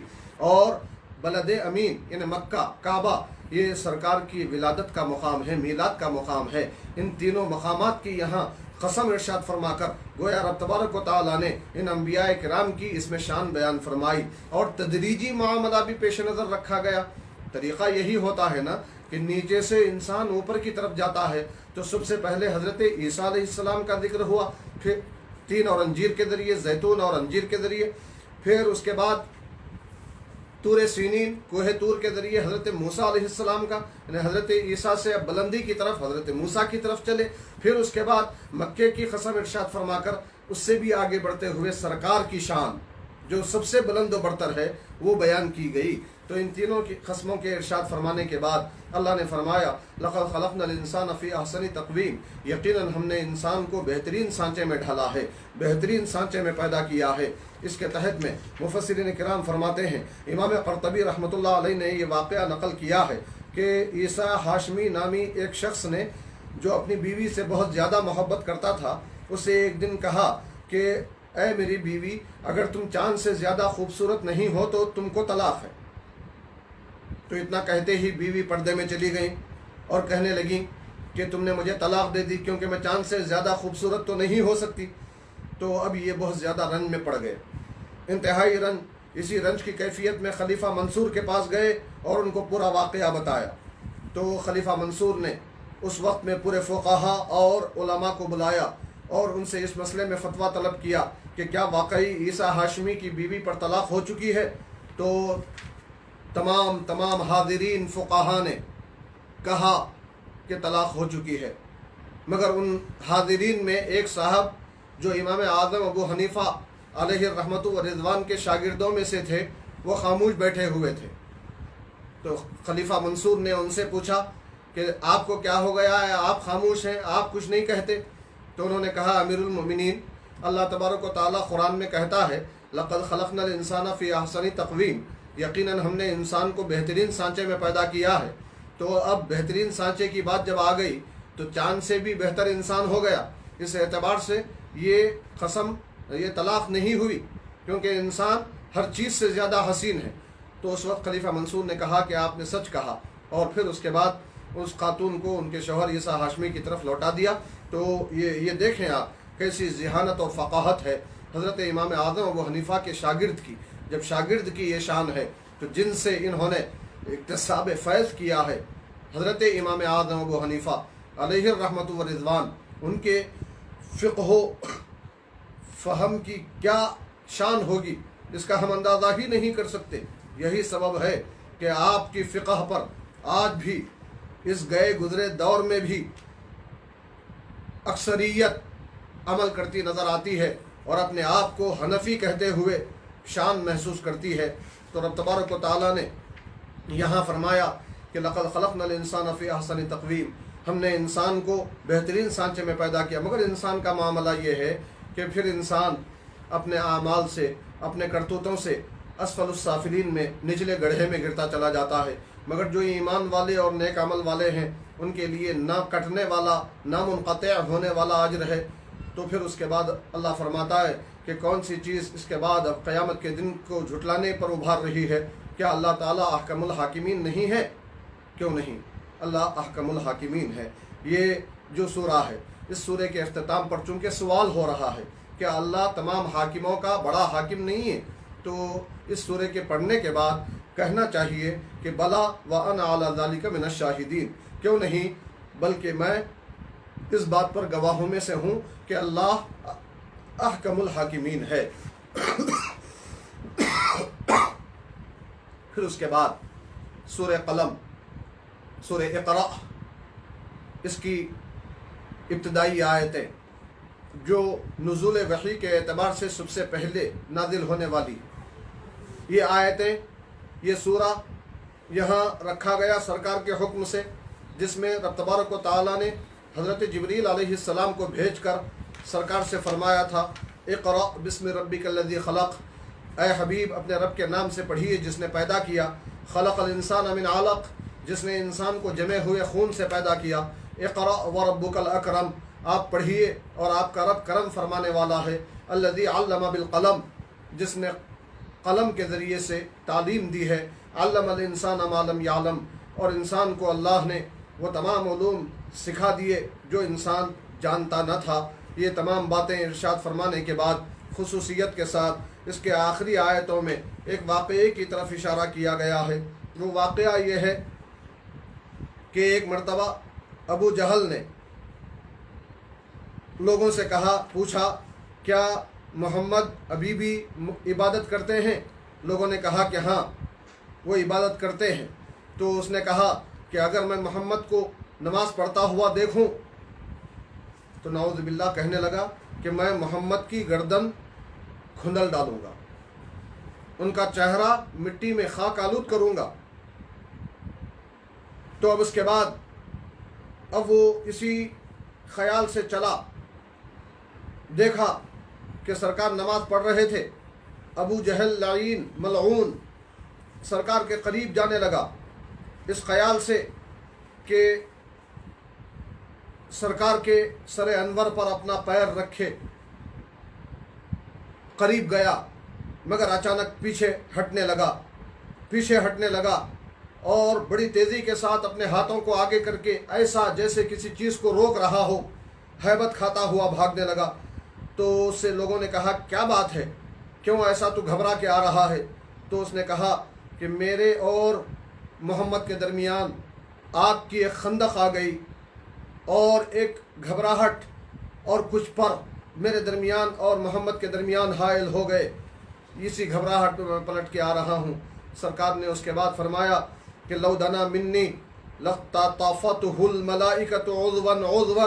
اور بلد امین یعنی مکہ کعبہ یہ سرکار کی ولادت کا مقام ہے، میلاد کا مقام ہے۔ ان تینوں مقامات کی یہاں قسم ارشاد فرما کر گویا رب تبارک و تعالیٰ نے ان انبیاء کرام کی اس میں شان بیان فرمائی، اور تدریجی معاملہ بھی پیش نظر رکھا گیا۔ طریقہ یہی ہوتا ہے نا کہ نیچے سے انسان اوپر کی طرف جاتا ہے، تو سب سے پہلے حضرت عیسیٰ علیہ السلام کا ذکر ہوا، پھر تین اور انجیر کے ذریعے، زیتون اور انجیر کے ذریعے، پھر اس کے بعد طور سینین کوہ طور کے ذریعے حضرت موسیٰ علیہ السلام کا، یعنی حضرت عیسیٰ سے اب بلندی کی طرف حضرت موسیٰ کی طرف چلے، پھر اس کے بعد مکے کی قسم ارشاد فرما کر اس سے بھی آگے بڑھتے ہوئے سرکار کی شان جو سب سے بلند و برتر ہے وہ بیان کی گئی۔ تو ان تینوں کی قسموں کے ارشاد فرمانے کے بعد اللہ نے فرمایا لَقَدْ خَلَقْنَا الْإِنسَانَ فِي أَحْسَنِ تَقْوِيمٍ، یقیناً ہم نے انسان کو بہترین سانچے میں ڈھالا ہے، بہترین سانچے میں پیدا کیا ہے۔ اس کے تحت میں مفسرین کرام فرماتے ہیں، امام قرطبی رحمۃ اللہ علیہ نے یہ واقعہ نقل کیا ہے کہ عیسیٰ ہاشمی نامی ایک شخص نے جو اپنی بیوی سے بہت زیادہ محبت کرتا تھا، اسے ایک دن کہا کہ اے میری بیوی، اگر تم چاند سے زیادہ خوبصورت نہیں ہو تو تم کو طلاق ہے۔ تو اتنا کہتے ہی بیوی پردے میں چلی گئیں اور کہنے لگیں کہ تم نے مجھے طلاق دے دی کیونکہ میں چاند سے زیادہ خوبصورت تو نہیں ہو سکتی۔ تو اب یہ بہت زیادہ رنج میں پڑ گئے، انتہائی رنج۔ اسی رنج کی کیفیت میں خلیفہ منصور کے پاس گئے اور ان کو پورا واقعہ بتایا۔ تو خلیفہ منصور نے اس وقت میں پورے فقہا اور علماء کو بلایا اور ان سے اس مسئلے میں فتویٰ طلب کیا کہ کیا واقعی عیسیٰ ہاشمی کی بیوی پر طلاق ہو چکی ہے؟ تو تمام حاضرین فقہا نے کہا کہ طلاق ہو چکی ہے، مگر ان حاضرین میں ایک صاحب جو امام اعظم ابو حنیفہ علیہ الرحمۃ والرضوان کے شاگردوں میں سے تھے، وہ خاموش بیٹھے ہوئے تھے۔ تو خلیفہ منصور نے ان سے پوچھا کہ آپ کو کیا ہو گیا ہے، آپ خاموش ہیں، آپ کچھ نہیں کہتے؟ تو انہوں نے کہا امیر المؤمنین، اللہ تبارک و تعالیٰ قرآن میں کہتا ہے لَقَدْ خَلَقْنَا الْإِنسَانَ فِي أَحْسَنِ تَقْوِيمٍ، یقیناً ہم نے انسان کو بہترین سانچے میں پیدا کیا ہے۔ تو اب بہترین سانچے کی بات جب آ گئی تو چاند سے بھی بہتر انسان ہو گیا۔ اس اعتبار سے یہ قسم، یہ طلاق نہیں ہوئی کیونکہ انسان ہر چیز سے زیادہ حسین ہے۔ تو اس وقت خلیفہ منصور نے کہا کہ آپ نے سچ کہا، اور پھر اس کے بعد اس خاتون کو ان کے شوہر عیسیٰ ہاشمی کی طرف لوٹا دیا۔ تو یہ دیکھیں آپ کیسی ذہانت اور فقاہت ہے حضرت امام اعظم ابو حنیفہ کے شاگرد کی۔ جب شاگرد کی یہ شان ہے تو جن سے انہوں نے اکتساب فیض کیا ہے حضرت امام اعظم ابو حنیفہ علیہ الرحمۃ والرضوان، ان کے فقہ و فہم کی کیا شان ہوگی اس کا ہم اندازہ ہی نہیں کر سکتے۔ یہی سبب ہے کہ آپ کی فقہ پر آج بھی اس گئے گزرے دور میں بھی اکثریت عمل کرتی نظر آتی ہے اور اپنے آپ کو حنفی کہتے ہوئے شان محسوس کرتی ہے۔ تو رب تبارک و تعالیٰ نے یہاں فرمایا کہ لَقَدْ خَلَقْنَا الْإِنسَانَ فِي أَحْسَنِ تَقْوِيمٍ، ہم نے انسان کو بہترین سانچے میں پیدا کیا، مگر انسان کا معاملہ یہ ہے کہ پھر انسان اپنے اعمال سے، اپنے کرتوتوں سے اسفل السافلین میں، نچلے گڑھے میں گرتا چلا جاتا ہے۔ مگر جو ایمان والے اور نیک عمل والے ہیں ان کے لیے نہ کٹنے والا، نہ منقطع ہونے والا اجر ہے۔ تو پھر اس کے بعد اللہ فرماتا ہے کہ کون سی چیز اس کے بعد اب قیامت کے دن کو جھٹلانے پر ابھار رہی ہے؟ کیا اللہ تعالیٰ احکم الحاکمین نہیں ہے؟ کیوں نہیں، اللہ احکم الحاکمین ہے۔ یہ جو سورہ ہے، اس سورہ کے اختتام پر چونکہ سوال ہو رہا ہے کہ اللہ تمام حاکموں کا بڑا حاکم نہیں ہے، تو اس سورہ کے پڑھنے کے بعد کہنا چاہیے کہ بلا وانا علی ذالک من الشاہدین، کیوں نہیں بلکہ میں اس بات پر گواہوں میں سے ہوں کہ اللہ احکم الحاکمین ہے۔ پھر اس کے بعد سورہ قلم، سورہ اقرا، اس کی ابتدائی آیتیں جو نزول وحی کے اعتبار سے سب سے پہلے نازل ہونے والی یہ آیتیں، یہ سورہ یہاں رکھا گیا سرکار کے حکم سے، جس میں رب تبارک و تعالیٰ نے حضرت جبریل علیہ السلام کو بھیج کر سرکار سے فرمایا تھا اقرأ بسم ربک الذی خلق، اے حبیب اپنے رب کے نام سے پڑھیے جس نے پیدا کیا، خلق الانسان من علق، جس نے انسان کو جمے ہوئے خون سے پیدا کیا، اقرأ وربک الاکرم، آپ پڑھیے اور آپ کا رب کرم فرمانے والا ہے، الذی علم بالقلم، جس نے قلم کے ذریعے سے تعلیم دی ہے، علم الانسان ما لم یعلم، اور انسان کو اللہ نے وہ تمام علوم سکھا دیے جو انسان جانتا نہ تھا۔ یہ تمام باتیں ارشاد فرمانے کے بعد خصوصیت کے ساتھ اس کے آخری آیتوں میں ایک واقعے کی طرف اشارہ کیا گیا ہے۔ وہ واقعہ یہ ہے کہ ایک مرتبہ ابو جہل نے لوگوں سے پوچھا کیا محمد ابھی بھی عبادت کرتے ہیں؟ لوگوں نے کہا کہ ہاں وہ عبادت کرتے ہیں۔ تو اس نے کہا کہ اگر میں محمد کو نماز پڑھتا ہوا دیکھوں تو نعوذ باللہ کہنے لگا کہ میں محمد کی گردن کھندل ڈالوں گا، ان کا چہرہ مٹی میں خاک آلود کروں گا۔ تو اب اس کے بعد اب وہ اسی خیال سے چلا، دیکھا کہ سرکار نماز پڑھ رہے تھے، ابو جہل لعین ملعون سرکار کے قریب جانے لگا اس خیال سے کہ سرکار کے سر انور پر اپنا پیر رکھے، قریب گیا مگر اچانک پیچھے ہٹنے لگا اور بڑی تیزی کے ساتھ اپنے ہاتھوں کو آگے کر کے ایسا جیسے کسی چیز کو روک رہا ہو، ہیبت کھاتا ہوا بھاگنے لگا۔ تو اس سے لوگوں نے کہا کیا بات ہے، کیوں ایسا تو گھبرا کے آ رہا ہے؟ تو اس نے کہا کہ میرے اور محمد کے درمیان آگ کی ایک خندق آ گئی اور ایک گھبراہٹ اور کچھ پر میرے درمیان اور محمد کے درمیان حائل ہو گئے، اسی گھبراہٹ میں پلٹ کے آ رہا ہوں۔ سرکار نے اس کے بعد فرمایا کہ لو دنا منی لطافته الملائکۃ عضوا عضوا،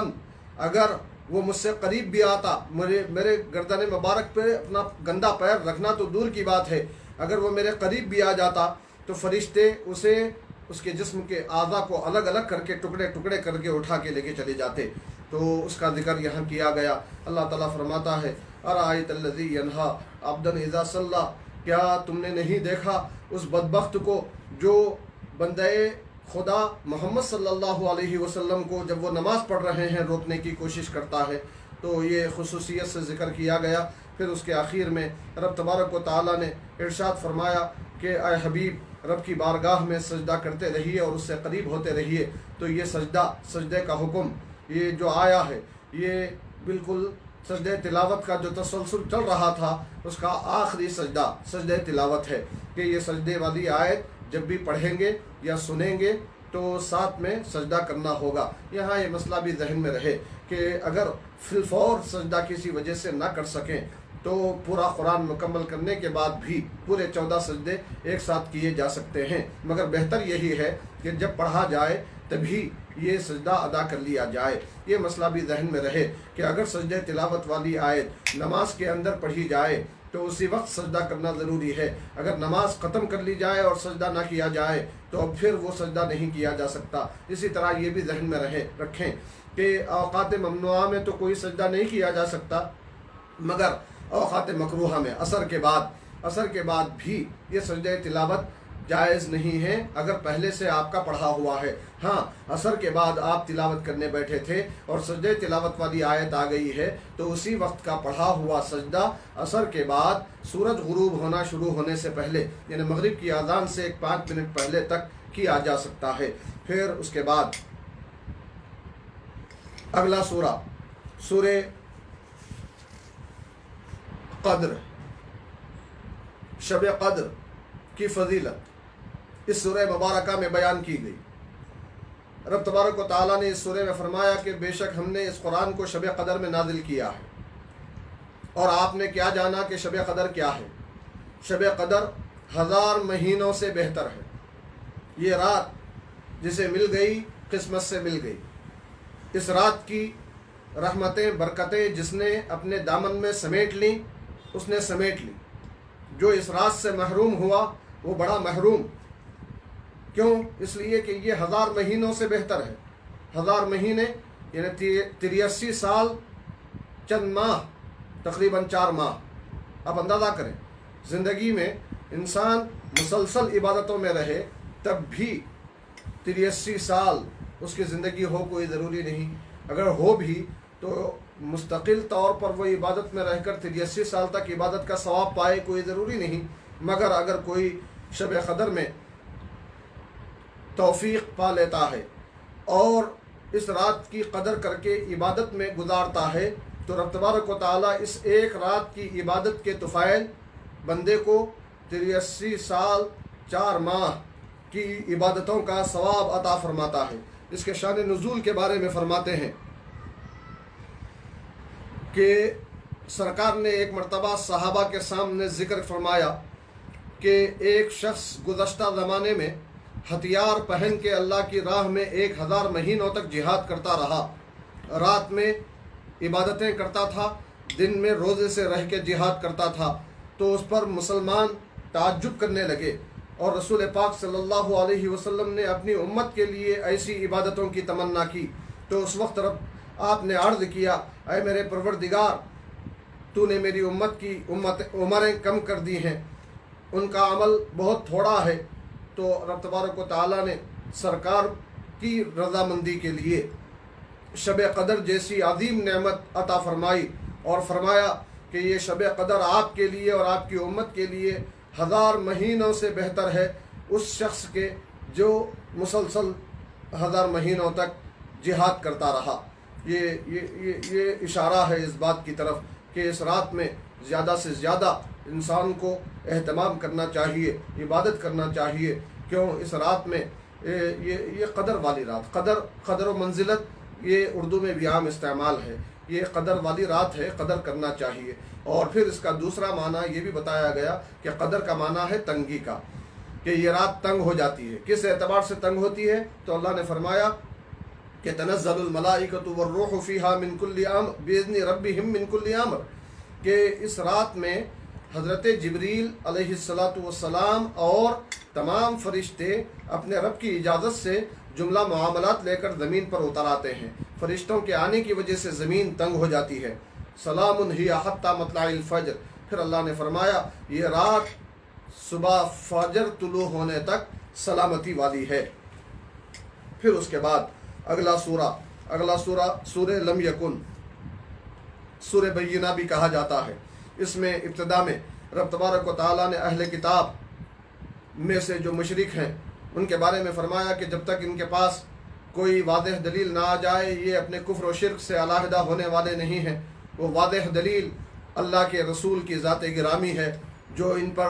اگر وہ مجھ سے قریب بھی آتا، میرے گردن مبارک پہ اپنا گندا پیر رکھنا تو دور کی بات ہے، اگر وہ میرے قریب بھی آ جاتا تو فرشتے اسے اس کے جسم کے اعضاء کو الگ الگ کر کے ٹکڑے ٹکڑے کر کے اٹھا کے لے کے چلے جاتے۔ تو اس کا ذکر یہاں کیا گیا۔ اللہ تعالیٰ فرماتا ہے ارأیت الذی ینہا عبدا اذا صلی، کیا تم نے نہیں دیکھا اس بدبخت کو جو بندے خدا محمد صلی اللہ علیہ وسلم کو جب وہ نماز پڑھ رہے ہیں روکنے کی کوشش کرتا ہے۔ تو یہ خصوصیت سے ذکر کیا گیا۔ پھر اس کے آخر میں رب تبارک و تعالیٰ نے ارشاد فرمایا کہ اے حبیب رب کی بارگاہ میں سجدہ کرتے رہیے اور اس سے قریب ہوتے رہیے۔ تو یہ سجدے کا حکم یہ جو آیا ہے، یہ بالکل سجدہ تلاوت کا جو تسلسل چل رہا تھا اس کا آخری سجدہ تلاوت ہے کہ یہ سجدے والی آیت جب بھی پڑھیں گے یا سنیں گے تو ساتھ میں سجدہ کرنا ہوگا۔ یہاں یہ مسئلہ بھی ذہن میں رہے کہ اگر فی الفور سجدہ کسی وجہ سے نہ کر سکیں تو پورا قرآن مکمل کرنے کے بعد بھی پورے 14 سجدے ایک ساتھ کیے جا سکتے ہیں، مگر بہتر یہی ہے کہ جب پڑھا جائے تبھی یہ سجدہ ادا کر لیا جائے۔ یہ مسئلہ بھی ذہن میں رہے کہ اگر سجدہ تلاوت والی آیت نماز کے اندر پڑھی جائے تو اسی وقت سجدہ کرنا ضروری ہے، اگر نماز ختم کر لی جائے اور سجدہ نہ کیا جائے تو پھر وہ سجدہ نہیں کیا جا سکتا۔ اسی طرح یہ بھی ذہن میں رکھیں کہ اوقات ممنوعہ میں تو کوئی سجدہ نہیں کیا جا سکتا، مگر اوقات مکروہہ میں اثر کے بعد بھی یہ سجدہ تلاوت جائز نہیں ہے اگر پہلے سے آپ کا پڑھا ہوا ہے۔ ہاں اثر کے بعد آپ تلاوت کرنے بیٹھے تھے اور سجدہ تلاوت والی آیت آ گئی ہے تو اسی وقت کا پڑھا ہوا سجدہ اثر کے بعد سورج غروب ہونا شروع ہونے سے پہلے یعنی مغرب کی اذان سے 5 منٹ پہلے تک کیا جا سکتا ہے۔ پھر اس کے بعد اگلا سورہ سورہ قدر، شب قدر کی فضیلت اس سورہ مبارکہ میں بیان کی گئی۔ رب تبارک و تعالیٰ نے اس سورہ میں فرمایا کہ بے شک ہم نے اس قرآن کو شب قدر میں نازل کیا ہے، اور آپ نے کیا جانا کہ شب قدر کیا ہے؟ شب قدر 1000 مہینوں سے بہتر ہے۔ یہ رات جسے مل گئی قسمت سے مل گئی، اس رات کی رحمتیں برکتیں جس نے اپنے دامن میں سمیٹ لیں اس نے سمیٹ لی۔ جو اس رات سے محروم ہوا وہ بڑا محروم۔ کیوں؟ اس لیے کہ یہ 1000 مہینوں سے بہتر ہے۔ 1000 مہینے یعنی 83 سال چند ماہ، تقریباً 4 ماہ۔ اب اندازہ کریں، زندگی میں انسان مسلسل عبادتوں میں رہے تب بھی 83 سال اس کی زندگی ہو کوئی ضروری نہیں۔ اگر ہو بھی تو مستقل طور پر وہ عبادت میں رہ کر 83 سال تک عبادت کا ثواب پائے کوئی ضروری نہیں۔ مگر اگر کوئی شب قدر میں توفیق پا لیتا ہے اور اس رات کی قدر کر کے عبادت میں گزارتا ہے تو رب تبارک و تعالیٰ اس ایک رات کی عبادت کے طفیل بندے کو 83 سال 4 ماہ کی عبادتوں کا ثواب عطا فرماتا ہے۔ اس کے شان نزول کے بارے میں فرماتے ہیں کہ سرکار نے ایک مرتبہ صحابہ کے سامنے ذکر فرمایا کہ ایک شخص گزشتہ زمانے میں ہتھیار پہن کے اللہ کی راہ میں 1000 مہینوں تک جہاد کرتا رہا، رات میں عبادتیں کرتا تھا، دن میں روزے سے رہ کے جہاد کرتا تھا۔ تو اس پر مسلمان تعجب کرنے لگے اور رسول پاک صلی اللہ علیہ وسلم نے اپنی امت کے لیے ایسی عبادتوں کی تمنا کی۔ تو اس وقت آپ نے عرض کیا، اے میرے پروردگار، تو نے میری امت کی عمریں کم کر دی ہیں، ان کا عمل بہت تھوڑا ہے۔ تو رب تبارک و تعالیٰ نے سرکار کی رضامندی کے لیے شب قدر جیسی عظیم نعمت عطا فرمائی اور فرمایا کہ یہ شب قدر آپ کے لیے اور آپ کی امت کے لیے 1000 مہینوں سے بہتر ہے اس شخص کے جو مسلسل 1000 مہینوں تک جہاد کرتا رہا۔ یہ اشارہ ہے اس بات کی طرف کہ اس رات میں زیادہ سے زیادہ انسان کو اہتمام کرنا چاہیے، عبادت کرنا چاہیے۔ کیوں؟ اس رات میں یہ قدر والی رات، قدر و منزلت یہ اردو میں بھی عام استعمال ہے، یہ قدر والی رات ہے، قدر کرنا چاہیے۔ اور پھر اس کا دوسرا معنی یہ بھی بتایا گیا کہ قدر کا معنی ہے تنگی کا، کہ یہ رات تنگ ہو جاتی ہے۔ کس اعتبار سے تنگ ہوتی ہے؟ تو اللہ نے فرمایا کہ تنزل الملائکۃ والروح فیہا من کل امر باذن ربہم من کل امر، کہ اس رات میں حضرت جبریل علیہ السلام اور تمام فرشتے اپنے رب کی اجازت سے جملہ معاملات لے کر زمین پر اتر آتے ہیں۔ فرشتوں کے آنے کی وجہ سے زمین تنگ ہو جاتی ہے۔ سلام ہی حتی مطلع الفجر، پھر اللہ نے فرمایا یہ رات صبح فجر طلوع ہونے تک سلامتی والی ہے۔ پھر اس کے بعد اگلا سورہ سورہ لم یکن، سورہ بینہ بھی کہا جاتا ہے۔ اس میں ابتدا میں رب تبارک و تعالیٰ نے اہل کتاب میں سے جو مشرک ہیں ان کے بارے میں فرمایا کہ جب تک ان کے پاس کوئی واضح دلیل نہ آ جائے یہ اپنے کفر و شرک سے علیحدہ ہونے والے نہیں ہیں۔ وہ واضح دلیل اللہ کے رسول کی ذات گرامی ہے جو ان پر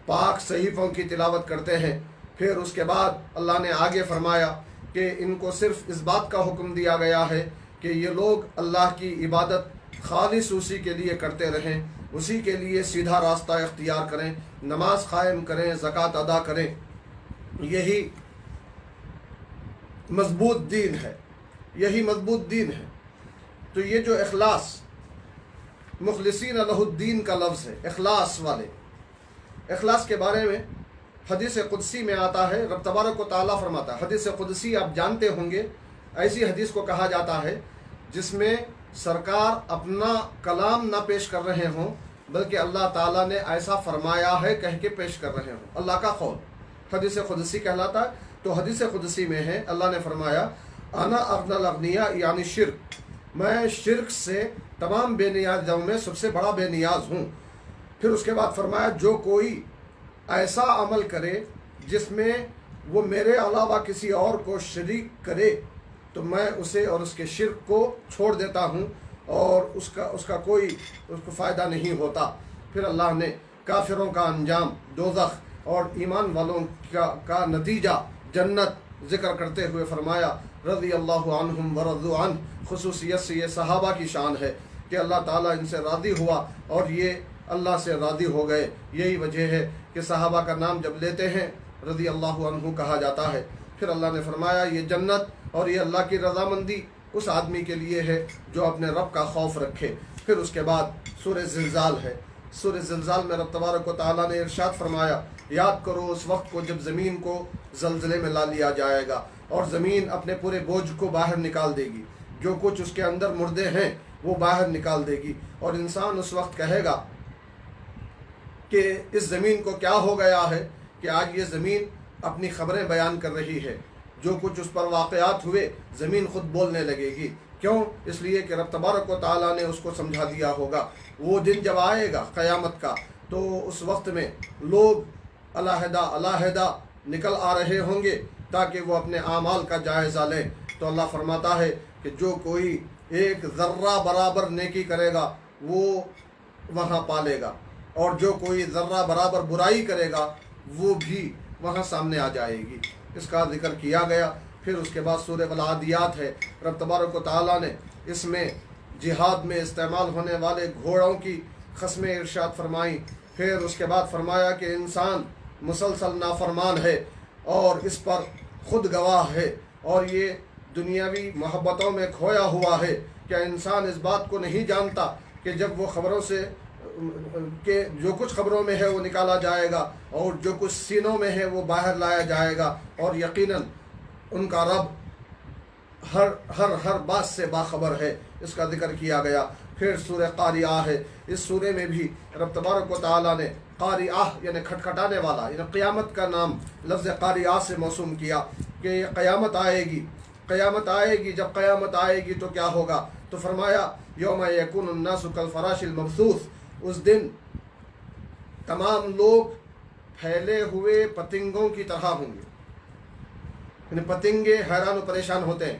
پاک صحیفوں کی تلاوت کرتے ہیں۔ پھر اس کے بعد اللہ نے آگے فرمایا کہ ان کو صرف اس بات کا حکم دیا گیا ہے کہ یہ لوگ اللہ کی عبادت خالص اسی کے لیے کرتے رہیں، اسی کے لیے سیدھا راستہ اختیار کریں، نماز قائم کریں، زکوٰۃ ادا کریں۔ یہی مضبوط دین ہے، یہی مضبوط دین ہے۔ تو یہ جو اخلاص، مخلصین لہ الدین کا لفظ ہے، اخلاص والے، اخلاص کے بارے میں حدیث قدسی میں آتا ہے، رب تبارک و تعالیٰ فرماتا ہے، حدیث قدسی آپ جانتے ہوں گے، ایسی حدیث کو کہا جاتا ہے جس میں سرکار اپنا کلام نہ پیش کر رہے ہوں بلکہ اللہ تعالیٰ نے ایسا فرمایا ہے کہہ کے پیش کر رہے ہوں، اللہ کا قول حدیث قدسی کہلاتا ہے۔ تو حدیث قدسی میں ہے، اللہ نے فرمایا انا اغنی الاغنیاء یعنی شرک، میں شرک سے تمام بے نیازوں میں سب سے بڑا بے نیاز ہوں۔ پھر اس کے بعد فرمایا جو کوئی ایسا عمل کرے جس میں وہ میرے علاوہ کسی اور کو شریک کرے تو میں اسے اور اس کے شرک کو چھوڑ دیتا ہوں اور اس کا کوئی اس کو فائدہ نہیں ہوتا۔ پھر اللہ نے کافروں کا انجام دوزخ اور ایمان والوں کا نتیجہ جنت ذکر کرتے ہوئے فرمایا رضی اللہ عنہم ورضوا عنہ۔ خصوصیت سے یہ صحابہ کی شان ہے کہ اللہ تعالیٰ ان سے راضی ہوا اور یہ اللہ سے راضی ہو گئے۔ یہی وجہ ہے کہ صحابہ کا نام جب لیتے ہیں رضی اللہ عنہ کہا جاتا ہے۔ پھر اللہ نے فرمایا یہ جنت اور یہ اللہ کی رضامندی اس آدمی کے لیے ہے جو اپنے رب کا خوف رکھے۔ پھر اس کے بعد سورہ زلزال ہے۔ سورہ زلزال میں رب تبارک و تعالیٰ نے ارشاد فرمایا یاد کرو اس وقت کو جب زمین کو زلزلے میں لا لیا جائے گا اور زمین اپنے پورے بوجھ کو باہر نکال دے گی، جو کچھ اس کے اندر مردے ہیں وہ باہر نکال دے گی، اور انسان اس وقت کہے گا کہ اس زمین کو کیا ہو گیا ہے کہ آج یہ زمین اپنی خبریں بیان کر رہی ہے، جو کچھ اس پر واقعات ہوئے زمین خود بولنے لگے گی۔ کیوں؟ اس لیے کہ رب تبارک و تعالیٰ نے اس کو سمجھا دیا ہوگا۔ وہ دن جب آئے گا قیامت کا تو اس وقت میں لوگ علیحدہ علیحدہ نکل آ رہے ہوں گے تاکہ وہ اپنے اعمال کا جائزہ لیں۔ تو اللہ فرماتا ہے کہ جو کوئی ایک ذرہ برابر نیکی کرے گا وہ وہاں پالے گا، اور جو کوئی ذرہ برابر برائی کرے گا وہ بھی وہاں سامنے آ جائے گی۔ اس کا ذکر کیا گیا۔ پھر اس کے بعد سورہ والعادیات ہے۔ رب تبارک و تعالیٰ نے اس میں جہاد میں استعمال ہونے والے گھوڑوں کی قسمیں ارشاد فرمائیں۔ پھر اس کے بعد فرمایا کہ انسان مسلسل نافرمان ہے اور اس پر خود گواہ ہے، اور یہ دنیاوی محبتوں میں کھویا ہوا ہے۔ کیا انسان اس بات کو نہیں جانتا کہ جب وہ خبروں سے کہ جو کچھ خبروں میں ہے وہ نکالا جائے گا اور جو کچھ سینوں میں ہے وہ باہر لایا جائے گا، اور یقیناً ان کا رب ہر بات سے باخبر ہے۔ اس کا ذکر کیا گیا۔ پھر سورہ قاریعہ ہے۔ اس سورے میں بھی رب تبارک و تعالیٰ نے قاریعہ یعنی کھٹکھٹانے والا یعنی قیامت کا نام لفظ قاریعہ سے موسوم کیا کہ یہ قیامت آئے گی، قیامت آئے گی۔ جب قیامت آئے گی تو کیا ہوگا؟ تو فرمایا یوم یکون الناس کالفراش المبثوث، اس دن تمام لوگ پھیلے ہوئے پتنگوں کی طرح ہوں گے۔ یعنی پتنگے حیران و پریشان ہوتے ہیں۔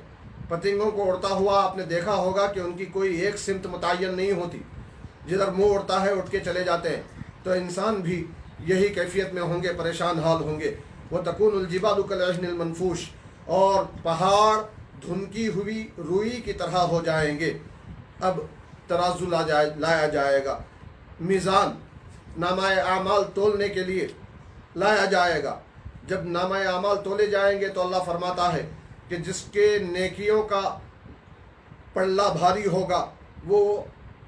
پتنگوں کو اڑتا ہوا آپ نے دیکھا ہوگا کہ ان کی کوئی ایک سمت متعین نہیں ہوتی، جدھر منہ اڑتا ہے اٹھ کے چلے جاتے ہیں۔ تو انسان بھی یہی کیفیت میں ہوں گے، پریشان حال ہوں گے۔ وَتَكُونُ الْجِبَالُ كَالْعِهْنِ الْمَنْفُوشِ، اور پہاڑ دھنکی ہوئی روئی کی طرح ہو جائیں گے۔ اب ترازو لایا جائے گا، میزان نامہ اعمال تولنے کے لیے لایا جائے گا۔ جب نامہ اعمال تولے جائیں گے تو اللہ فرماتا ہے کہ جس کے نیکیوں کا پلہ بھاری ہوگا وہ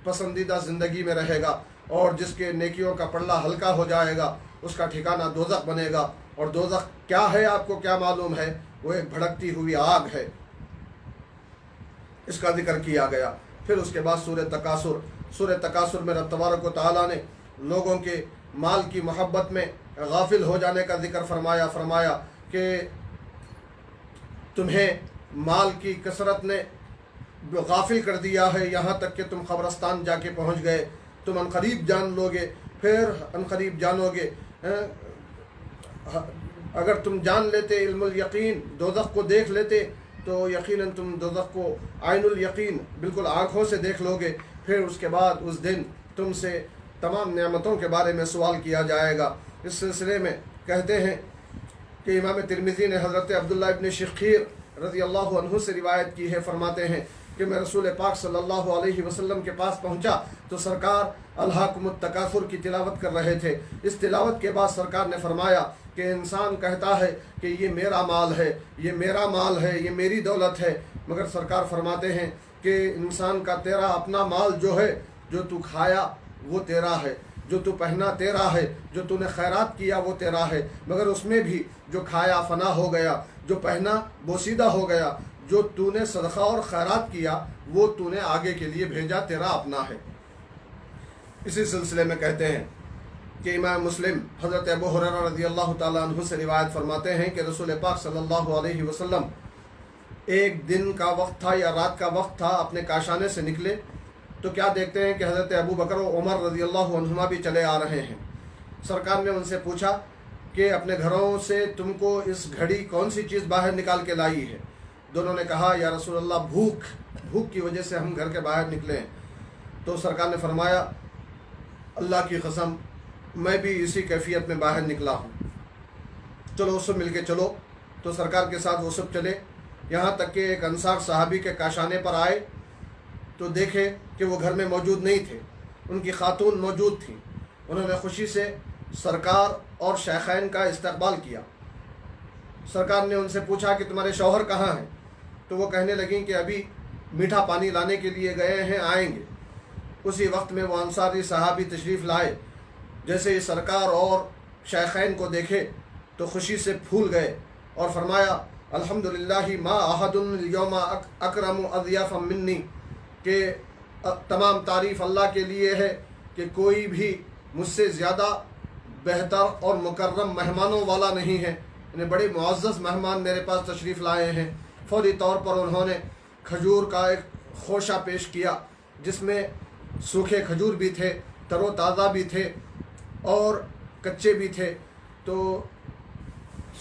پسندیدہ زندگی میں رہے گا، اور جس کے نیکیوں کا پلہ ہلکا ہو جائے گا اس کا ٹھکانہ دوزخ بنے گا۔ اور دوزخ کیا ہے آپ کو کیا معلوم ہے؟ وہ ایک بھڑکتی ہوئی آگ ہے۔ اس کا ذکر کیا گیا۔ پھر اس کے بعد سورہ تکاثر۔ سورہ تکاثر میں رب تبارک و تعالیٰ نے لوگوں کے مال کی محبت میں غافل ہو جانے کا ذکر فرمایا کہ تمہیں مال کی کثرت نے غافل کر دیا ہے، یہاں تک کہ تم قبرستان جا کے پہنچ گئے۔ تم عنقریب جان لو گے، پھر عنقریب جانو گے۔ اگر تم جان لیتے علم الیقین، دوزخ کو دیکھ لیتے تو یقیناً تم دوزخ کو عین الیقین بالکل آنکھوں سے دیکھ لو گے۔ پھر اس کے بعد اس دن تم سے تمام نعمتوں کے بارے میں سوال کیا جائے گا۔ اس سلسلے میں کہتے ہیں کہ امام ترمذی نے حضرت عبداللہ ابن شخیر رضی اللہ عنہ سے روایت کی ہے، فرماتے ہیں کہ میں رسول پاک صلی اللہ علیہ وسلم کے پاس پہنچا تو سرکار الہاکم التکاثر کی تلاوت کر رہے تھے۔ اس تلاوت کے بعد سرکار نے فرمایا کہ انسان کہتا ہے کہ یہ میرا مال ہے، یہ میرا مال ہے، یہ میری دولت ہے، مگر سرکار فرماتے ہیں کہ انسان کا تیرا اپنا مال جو ہے، جو تو کھایا وہ تیرا ہے، جو تو پہنا تیرا ہے، جو تو نے خیرات کیا وہ تیرا ہے، مگر اس میں بھی جو کھایا فنا ہو گیا، جو پہنا بوسیدہ ہو گیا، جو تو نے صدقہ اور خیرات کیا وہ تو نے آگے کے لیے بھیجا، تیرا اپنا ہے۔ اسی سلسلے میں کہتے ہیں کہ امام مسلم حضرت ابو ہریرہ رضی اللہ تعالیٰ عنہ سے روایت فرماتے ہیں کہ رسول پاک صلی اللہ علیہ وسلم ایک دن کا وقت تھا یا رات کا وقت تھا، اپنے کاشانے سے نکلے تو کیا دیکھتے ہیں کہ حضرت ابو بکر و عمر رضی اللہ عنہما بھی چلے آ رہے ہیں۔ سرکار نے ان سے پوچھا کہ اپنے گھروں سے تم کو اس گھڑی کون سی چیز باہر نکال کے لائی ہے؟ دونوں نے کہا یا رسول اللہ بھوک کی وجہ سے ہم گھر کے باہر نکلے ہیں۔ تو سرکار نے فرمایا اللہ کی قسم میں بھی اسی کیفیت میں باہر نکلا ہوں، چلو اس سے مل کے چلو۔ تو سرکار کے ساتھ وہ سب چلے، یہاں تک کہ ایک انصار صحابی کے کاشانے پر آئے تو دیکھے کہ وہ گھر میں موجود نہیں تھے، ان کی خاتون موجود تھیں۔ انہوں نے خوشی سے سرکار اور شیخین کا استقبال کیا۔ سرکار نے ان سے پوچھا کہ تمہارے شوہر کہاں ہیں؟ تو وہ کہنے لگیں کہ ابھی میٹھا پانی لانے کے لیے گئے ہیں، آئیں گے۔ اسی وقت میں وہ انصاری صحابی تشریف لائے، جیسے ہی سرکار اور شیخین کو دیکھے تو خوشی سے پھول گئے اور فرمایا الحمدللہ ما احد اليوم اکرم اضیافا منی، کہ تمام تعریف اللہ کے لیے ہے کہ کوئی بھی مجھ سے زیادہ بہتر اور مکرم مہمانوں والا نہیں ہے، انہیں بڑے معزز مہمان میرے پاس تشریف لائے ہیں۔ فوری طور پر انہوں نے کھجور کا ایک خوشہ پیش کیا جس میں سوکھے کھجور بھی تھے، تر و تازہ بھی تھے اور کچے بھی تھے، تو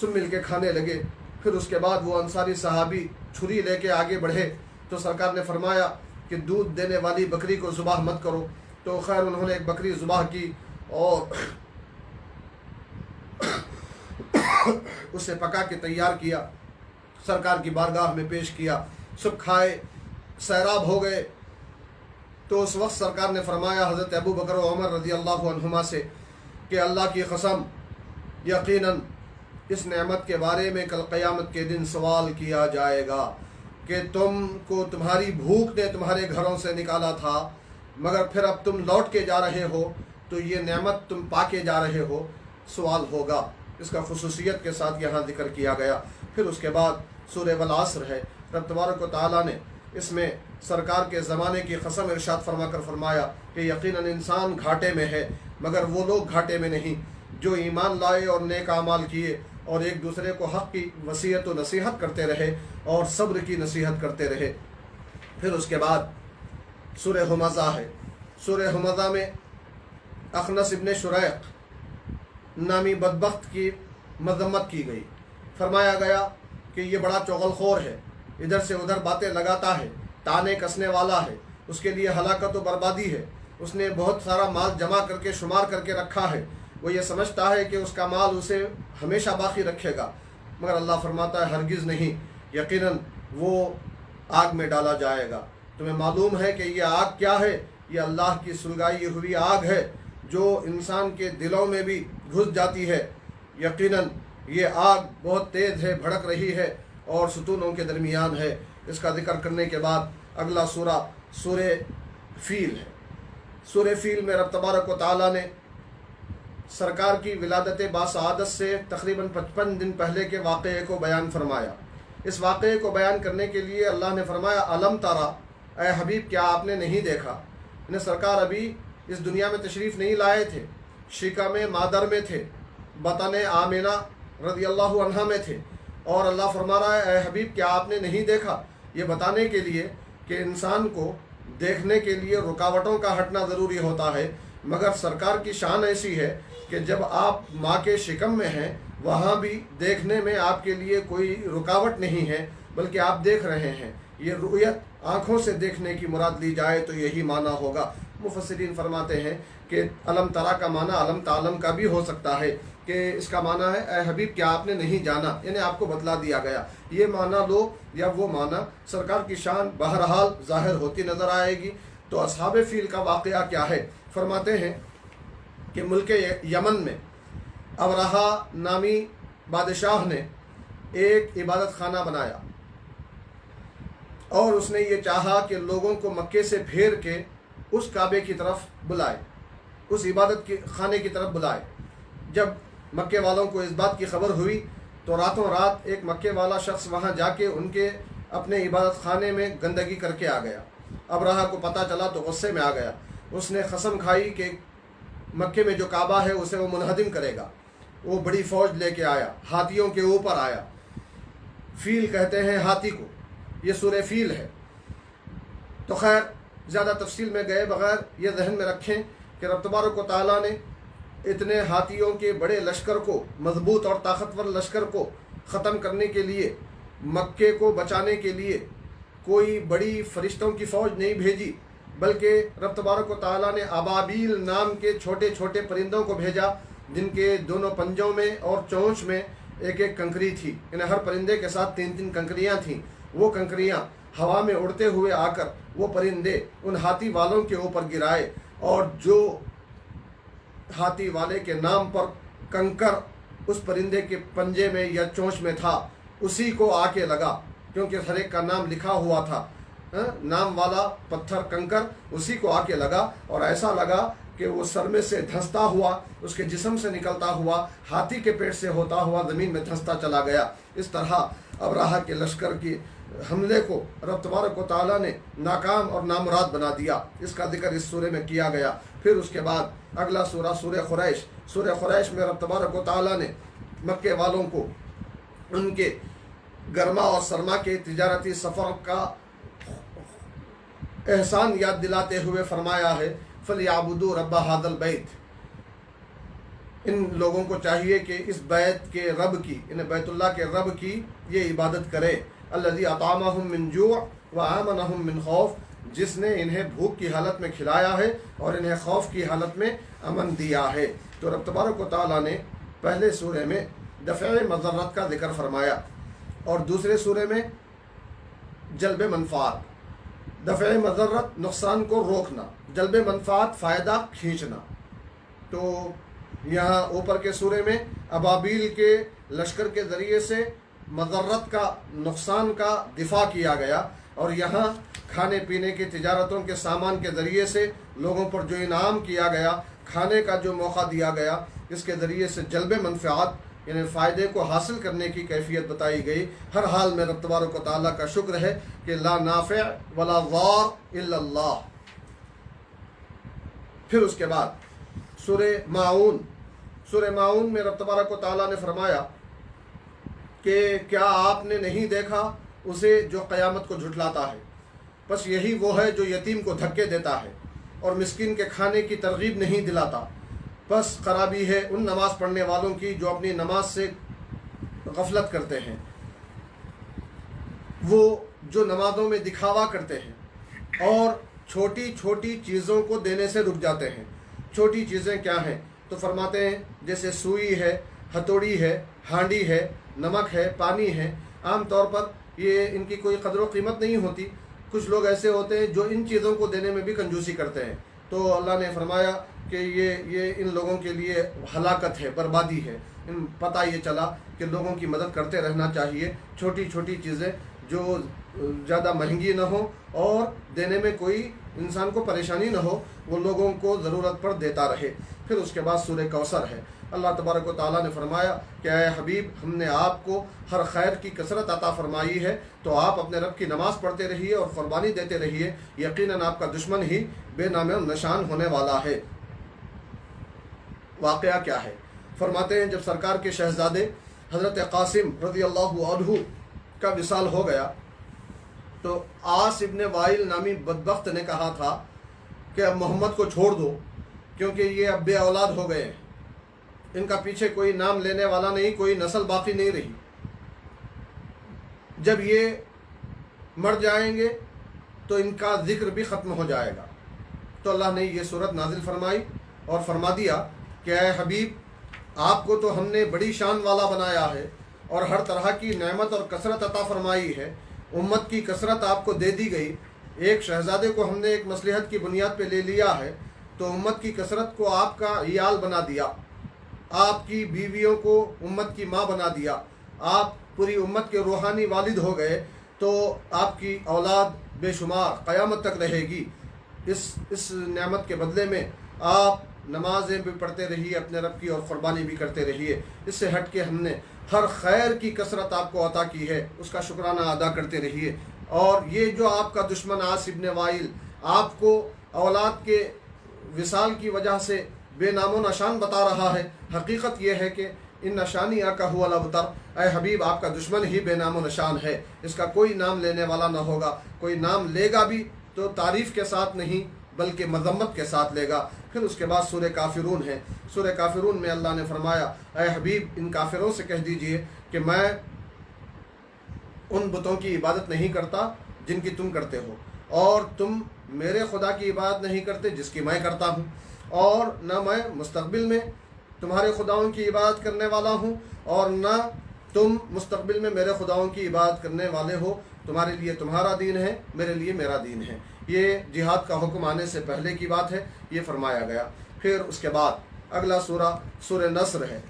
سب مل کے کھانے لگے۔ پھر اس کے بعد وہ انصاری صحابی چھری لے کے آگے بڑھے تو سرکار نے فرمایا کہ دودھ دینے والی بکری کو ذبح مت کرو۔ تو خیر انہوں نے ایک بکری ذبح کی اور اسے پکا کے تیار کیا، سرکار کی بارگاہ میں پیش کیا، سب کھائے، سیراب ہو گئے۔ تو اس وقت سرکار نے فرمایا حضرت ابو بکر و عمر رضی اللہ عنہما سے کہ اللہ کی قسم یقیناً اس نعمت کے بارے میں کل قیامت کے دن سوال کیا جائے گا کہ تم کو تمہاری بھوک نے تمہارے گھروں سے نکالا تھا، مگر پھر اب تم لوٹ کے جا رہے ہو تو یہ نعمت تم پا کے جا رہے ہو، سوال ہوگا۔ اس کا خصوصیت کے ساتھ یہاں ذکر کیا گیا۔ پھر اس کے بعد سورہ والعصر ہے، رب تبارک و تعالیٰ نے اس میں سرکار کے زمانے کی قسم ارشاد فرما کر فرمایا کہ یقیناً انسان گھاٹے میں ہے، مگر وہ لوگ گھاٹے میں نہیں جو ایمان لائے اور نیک اعمال کیے اور ایک دوسرے کو حق کی وصیت و نصیحت کرتے رہے اور صبر کی نصیحت کرتے رہے۔ پھر اس کے بعد سورہ ہمزہ ہے۔ سورہ ہمزہ میں اخنس ابن شریق نامی بدبخت کی مذمت کی گئی، فرمایا گیا کہ یہ بڑا چغل خور ہے، ادھر سے ادھر باتیں لگاتا ہے، تانے کسنے والا ہے، اس کے لیے ہلاکت و بربادی ہے، اس نے بہت سارا مال جمع کر کے شمار کر کے رکھا ہے، وہ یہ سمجھتا ہے کہ اس کا مال اسے ہمیشہ باقی رکھے گا، مگر اللہ فرماتا ہے ہرگز نہیں، یقیناً وہ آگ میں ڈالا جائے گا۔ تمہیں معلوم ہے کہ یہ آگ کیا ہے؟ یہ اللہ کی سلگائی ہوئی آگ ہے جو انسان کے دلوں میں بھی گھس جاتی ہے۔ یقیناً یہ آگ بہت تیز ہے، بھڑک رہی ہے اور ستونوں کے درمیان ہے۔ اس کا ذکر کرنے کے بعد اگلا سورہ سورہ فیل ہے۔ سورہ فیل میں رب تبارک و تعالیٰ نے سرکار کی ولادت باسعادت سے تقریباً 55 دن پہلے کے واقعے کو بیان فرمایا۔ اس واقعے کو بیان کرنے کے لیے اللہ نے فرمایا علم تارا، اے حبیب کیا آپ نے نہیں دیکھا؟ انہیں سرکار ابھی اس دنیا میں تشریف نہیں لائے تھے، شکم مادر میں تھے، بطن آمنہ رضی اللہ عنہا میں تھے، اور اللہ فرما رہا ہے اے حبیب کیا آپ نے نہیں دیکھا؟ یہ بتانے کے لیے کہ انسان کو دیکھنے کے لیے رکاوٹوں کا ہٹنا ضروری ہوتا ہے، مگر سرکار کی شان ایسی ہے کہ جب آپ ماں کے شکم میں ہیں وہاں بھی دیکھنے میں آپ کے لیے کوئی رکاوٹ نہیں ہے، بلکہ آپ دیکھ رہے ہیں۔ یہ رؤیت آنکھوں سے دیکھنے کی مراد لی جائے تو یہی معنی ہوگا۔ مفسرین فرماتے ہیں کہ علم ترا کا معنی علم تعلم کا بھی ہو سکتا ہے، کہ اس کا معنی ہے اے حبیب کیا آپ نے نہیں جانا، یعنی آپ کو بتلا دیا گیا۔ یہ معنی لو یا وہ معنی، سرکار کی شان بہرحال ظاہر ہوتی نظر آئے گی۔ تو اصحاب فیل کا واقعہ کیا ہے؟ فرماتے ہیں کہ ملک یمن میں ابرہا نامی بادشاہ نے ایک عبادت خانہ بنایا اور اس نے یہ چاہا کہ لوگوں کو مکے سے پھیر کے اس کعبے کی طرف بلائے، اس عبادت کے خانے کی طرف بلائے۔ جب مکے والوں کو اس بات کی خبر ہوئی تو راتوں رات ایک مکے والا شخص وہاں جا کے ان کے اپنے عبادت خانے میں گندگی کر کے آ گیا۔ ابرہا کو پتہ چلا تو غصے میں آ گیا، اس نے قسم کھائی کہ مکے میں جو کعبہ ہے اسے وہ منہدم کرے گا۔ وہ بڑی فوج لے کے آیا، ہاتھیوں کے اوپر آیا، فیل کہتے ہیں ہاتھی کو، یہ سورہ فیل ہے۔ تو خیر زیادہ تفصیل میں گئے بغیر یہ ذہن میں رکھیں کہ رب تبارک و تعالیٰ نے اتنے ہاتھیوں کے بڑے لشکر کو، مضبوط اور طاقتور لشکر کو ختم کرنے کے لیے مکے کو بچانے کے لیے کوئی بڑی فرشتوں کی فوج نہیں بھیجی، بلکہ رب تبارک و تعالیٰ نے ابابیل نام کے چھوٹے چھوٹے پرندوں کو بھیجا، جن کے دونوں پنجوں میں اور چونچ میں ایک ایک کنکری تھی، یعنی ہر پرندے کے ساتھ 3 کنکریاں تھیں۔ وہ کنکریاں ہوا میں اڑتے ہوئے آ کر وہ پرندے ان ہاتھی والوں کے اوپر گرائے، اور جو ہاتھی والے کے نام پر کنکر اس پرندے کے پنجے میں یا چونچ میں تھا اسی کو آ کے لگا، کیونکہ ہر ایک کا نام لکھا ہوا تھا، نام والا پتھر کنکر اسی کو آ کے لگا، اور ایسا لگا کہ وہ سر میں سے دھنستا ہوا، اس کے جسم سے نکلتا ہوا، ہاتھی کے پیٹ سے ہوتا ہوا زمین میں دھنستا چلا گیا۔ اس طرح ابراہہ کے لشکر کی حملے کو رب تبارک و تعالیٰ نے ناکام اور نامراد بنا دیا۔ اس کا ذکر اس سورے میں کیا گیا۔ پھر اس کے بعد اگلا سورہ سورہ قریش۔ سورہ قریش میں رب تبارک و تعالیٰ نے مکے والوں کو ان کے گرما اور سرما کے تجارتی سفر کا احسان یاد دلاتے ہوئے فرمایا ہے فَلْيَعْبُدُوا رَبَّ هَذَا الْبَيْتِ، ان لوگوں کو چاہیے کہ اس بیت کے رب کی، انہیں بیت اللہ کے رب کی یہ عبادت کرے، الذی اطعمہم من جوع وآمنہم من خوف، جس نے انہیں بھوک کی حالت میں کھلایا ہے اور انہیں خوف کی حالت میں امن دیا ہے۔ تو رب تبارک و تعالیٰ نے پہلے سورے میں دفع مضرت کا ذکر فرمایا، اور دوسرے سورے میں جلب منفعت۔ دفع مضرت نقصان کو روکنا، جلب منفعت فائدہ کھینچنا۔ تو یہاں اوپر کے سورے میں ابابیل کے لشکر کے ذریعے سے مضرت کا، نقصان کا دفاع کیا گیا، اور یہاں کھانے پینے کی تجارتوں کے سامان کے ذریعے سے لوگوں پر جو انعام کیا گیا، کھانے کا جو موقع دیا گیا، اس کے ذریعے سے جلب منفعت یعنی فائدے کو حاصل کرنے کی کیفیت بتائی گئی۔ ہر حال میں رب تبارک و تعالیٰ کا شکر ہے کہ لا نافع ولا ضار الا اللہ۔ پھر اس کے بعد سورہ ماعون۔ سورہ ماعون میں رب تبارک و تعالیٰ نے فرمایا کہ کیا آپ نے نہیں دیکھا اسے جو قیامت کو جھٹلاتا ہے؟ بس یہی وہ ہے جو یتیم کو دھکے دیتا ہے اور مسکین کے کھانے کی ترغیب نہیں دلاتا۔ بس خرابی ہے ان نماز پڑھنے والوں کی جو اپنی نماز سے غفلت کرتے ہیں، وہ جو نمازوں میں دکھاوا کرتے ہیں اور چھوٹی چھوٹی چیزوں کو دینے سے رک جاتے ہیں۔ چھوٹی چیزیں کیا ہیں؟ تو فرماتے ہیں جیسے سوئی ہے، ہتھوڑی ہے، ہانڈی ہے، نمک ہے، پانی ہے۔ عام طور پر یہ ان کی کوئی قدر و قیمت نہیں ہوتی۔ کچھ لوگ ایسے ہوتے ہیں جو ان چیزوں کو دینے میں بھی کنجوسی کرتے ہیں۔ تو اللہ نے فرمایا کہ یہ ان لوگوں کے لیے ہلاکت ہے، بربادی ہے۔ پتہ یہ چلا کہ لوگوں کی مدد کرتے رہنا چاہیے، چھوٹی چھوٹی چیزیں جو زیادہ مہنگی نہ ہو اور دینے میں کوئی انسان کو پریشانی نہ ہو، وہ لوگوں کو ضرورت پر دیتا رہے۔ پھر اس کے بعد سورہ کوثر ہے۔ اللہ تبارک و تعالیٰ نے فرمایا کہ اے حبیب، ہم نے آپ کو ہر خیر کی کثرت عطا فرمائی ہے، تو آپ اپنے رب کی نماز پڑھتے رہیے اور قربانی دیتے رہیے، یقیناً آپ کا دشمن ہی بے نام و نشان ہونے والا ہے۔ واقعہ کیا ہے؟ فرماتے ہیں جب سرکار کے شہزادے حضرت قاسم رضی اللہ عنہ کا وصال ہو گیا تو عاص ابن وائل نامی بدبخت نے کہا تھا کہ اب محمد کو چھوڑ دو، کیونکہ یہ اب بے اولاد ہو گئے ہیں، ان کا پیچھے کوئی نام لینے والا نہیں، کوئی نسل باقی نہیں رہی، جب یہ مر جائیں گے تو ان کا ذکر بھی ختم ہو جائے گا۔ تو اللہ نے یہ صورت نازل فرمائی اور فرما دیا کہ اے حبیب، آپ کو تو ہم نے بڑی شان والا بنایا ہے اور ہر طرح کی نعمت اور کثرت عطا فرمائی ہے، امت کی کثرت آپ کو دے دی گئی، ایک شہزادے کو ہم نے ایک مصلحت کی بنیاد پہ لے لیا ہے، تو امت کی کثرت کو آپ کا عیال بنا دیا، آپ کی بیویوں کو امت کی ماں بنا دیا، آپ پوری امت کے روحانی والد ہو گئے، تو آپ کی اولاد بے شمار قیامت تک رہے گی۔ اس نعمت کے بدلے میں آپ نمازیں بھی پڑھتے رہیے اپنے رب کی اور قربانی بھی کرتے رہیے۔ اس سے ہٹ کے ہم نے ہر خیر کی کثرت آپ کو عطا کی ہے، اس کا شکرانہ ادا کرتے رہیے۔ اور یہ جو آپ کا دشمن عاص ابن وائل آپ کو اولاد کے وصال کی وجہ سے بے نام و نشان بتا رہا ہے، حقیقت یہ ہے کہ ان نشانی کا هو الابتر، اے حبیب آپ کا دشمن ہی بے نام و نشان ہے، اس کا کوئی نام لینے والا نہ ہوگا، کوئی نام لے گا بھی تو تعریف کے ساتھ نہیں بلکہ مذمت کے ساتھ لے گا۔ پھر اس کے بعد سورہ کافرون ہے۔ سورہ کافرون میں اللہ نے فرمایا اے حبیب ان کافروں سے کہہ دیجئے کہ میں ان بتوں کی عبادت نہیں کرتا جن کی تم کرتے ہو، اور تم میرے خدا کی عبادت نہیں کرتے جس کی میں کرتا ہوں، اور نہ میں مستقبل میں تمہارے خداؤں کی عبادت کرنے والا ہوں، اور نہ تم مستقبل میں میرے خداؤں کی عبادت کرنے والے ہو۔ تمہارے لیے تمہارا دین ہے، میرے لیے میرا دین ہے۔ یہ جہاد کا حکم آنے سے پہلے کی بات ہے، یہ فرمایا گیا۔ پھر اس کے بعد اگلا سورہ نصر ہے،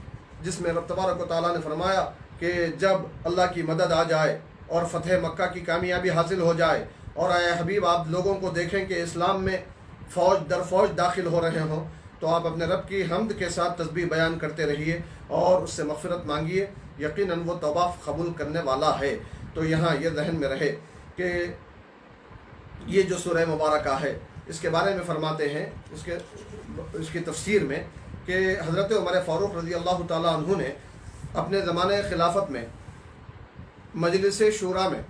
جس میں رب تبارک و تعالیٰ نے فرمایا کہ جب اللہ کی مدد آ جائے اور فتح مکہ کی کامیابی حاصل ہو جائے، اور اے حبیب آپ لوگوں کو دیکھیں کہ اسلام میں فوج در فوج داخل ہو رہے ہوں، تو آپ اپنے رب کی حمد کے ساتھ تسبیح بیان کرتے رہیے اور اس سے مغفرت مانگیے، یقیناً وہ توبہ قبول کرنے والا ہے۔ تو یہاں یہ ذہن میں رہے کہ یہ جو سورہ مبارکہ ہے، اس کے بارے میں فرماتے ہیں اس کی تفسیر میں کہ حضرت عمر فاروق رضی اللہ تعالیٰ عنہ نے اپنے زمانہ خلافت میں مجلس شورا میں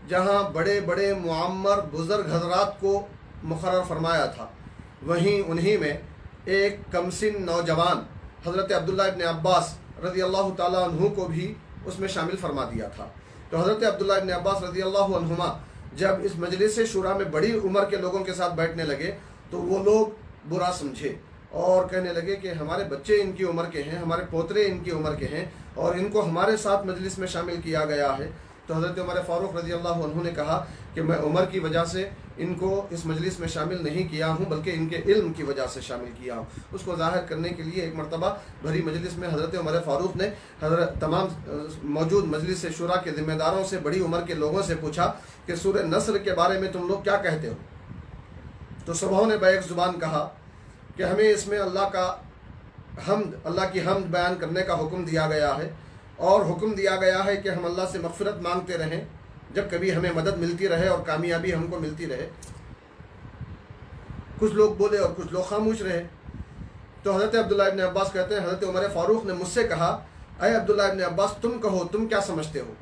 جہاں بڑے بڑے معمر بزرگ حضرات کو مقرر فرمایا تھا، وہیں انہی میں ایک کمسن نوجوان حضرت عبداللہ ابن عباس رضی اللہ تعالیٰ عنہ کو بھی اس میں شامل فرما دیا تھا۔ تو حضرت عبداللہ ابن عباس رضی اللہ عنہما جب اس مجلس شورا میں بڑی عمر کے لوگوں کے ساتھ بیٹھنے لگے تو وہ لوگ برا سمجھے اور کہنے لگے کہ ہمارے بچے ان کی عمر کے ہیں، ہمارے پوترے ان کی عمر کے ہیں، اور ان کو ہمارے ساتھ مجلس میں شامل کیا گیا ہے۔ تو حضرت عمر فاروق رضی اللہ عنہ نے کہا کہ میں عمر کی وجہ سے ان کو اس مجلس میں شامل نہیں کیا ہوں، بلکہ ان کے علم کی وجہ سے شامل کیا ہوں۔ اس کو ظاہر کرنے کے لیے ایک مرتبہ بھری مجلس میں حضرت عمر فاروق نے تمام موجود مجلس شورا کے ذمہ داروں سے، بڑی عمر کے لوگوں سے پوچھا کہ سورہ نصر کے بارے میں تم لوگ کیا کہتے ہو؟ تو سبھوں نے بیک زبان کہا کہ ہمیں اس میں اللہ کی حمد بیان کرنے کا حکم دیا گیا ہے، اور حکم دیا گیا ہے کہ ہم اللہ سے مغفرت مانگتے رہیں جب کبھی ہمیں مدد ملتی رہے اور کامیابی ہم کو ملتی رہے۔ کچھ لوگ بولے اور کچھ لوگ خاموش رہے۔ تو حضرت عبداللہ ابن عباس کہتے ہیں حضرت عمر فاروق نے مجھ سے کہا اے عبداللہ ابن عباس تم کہو، تم کیا سمجھتے ہو؟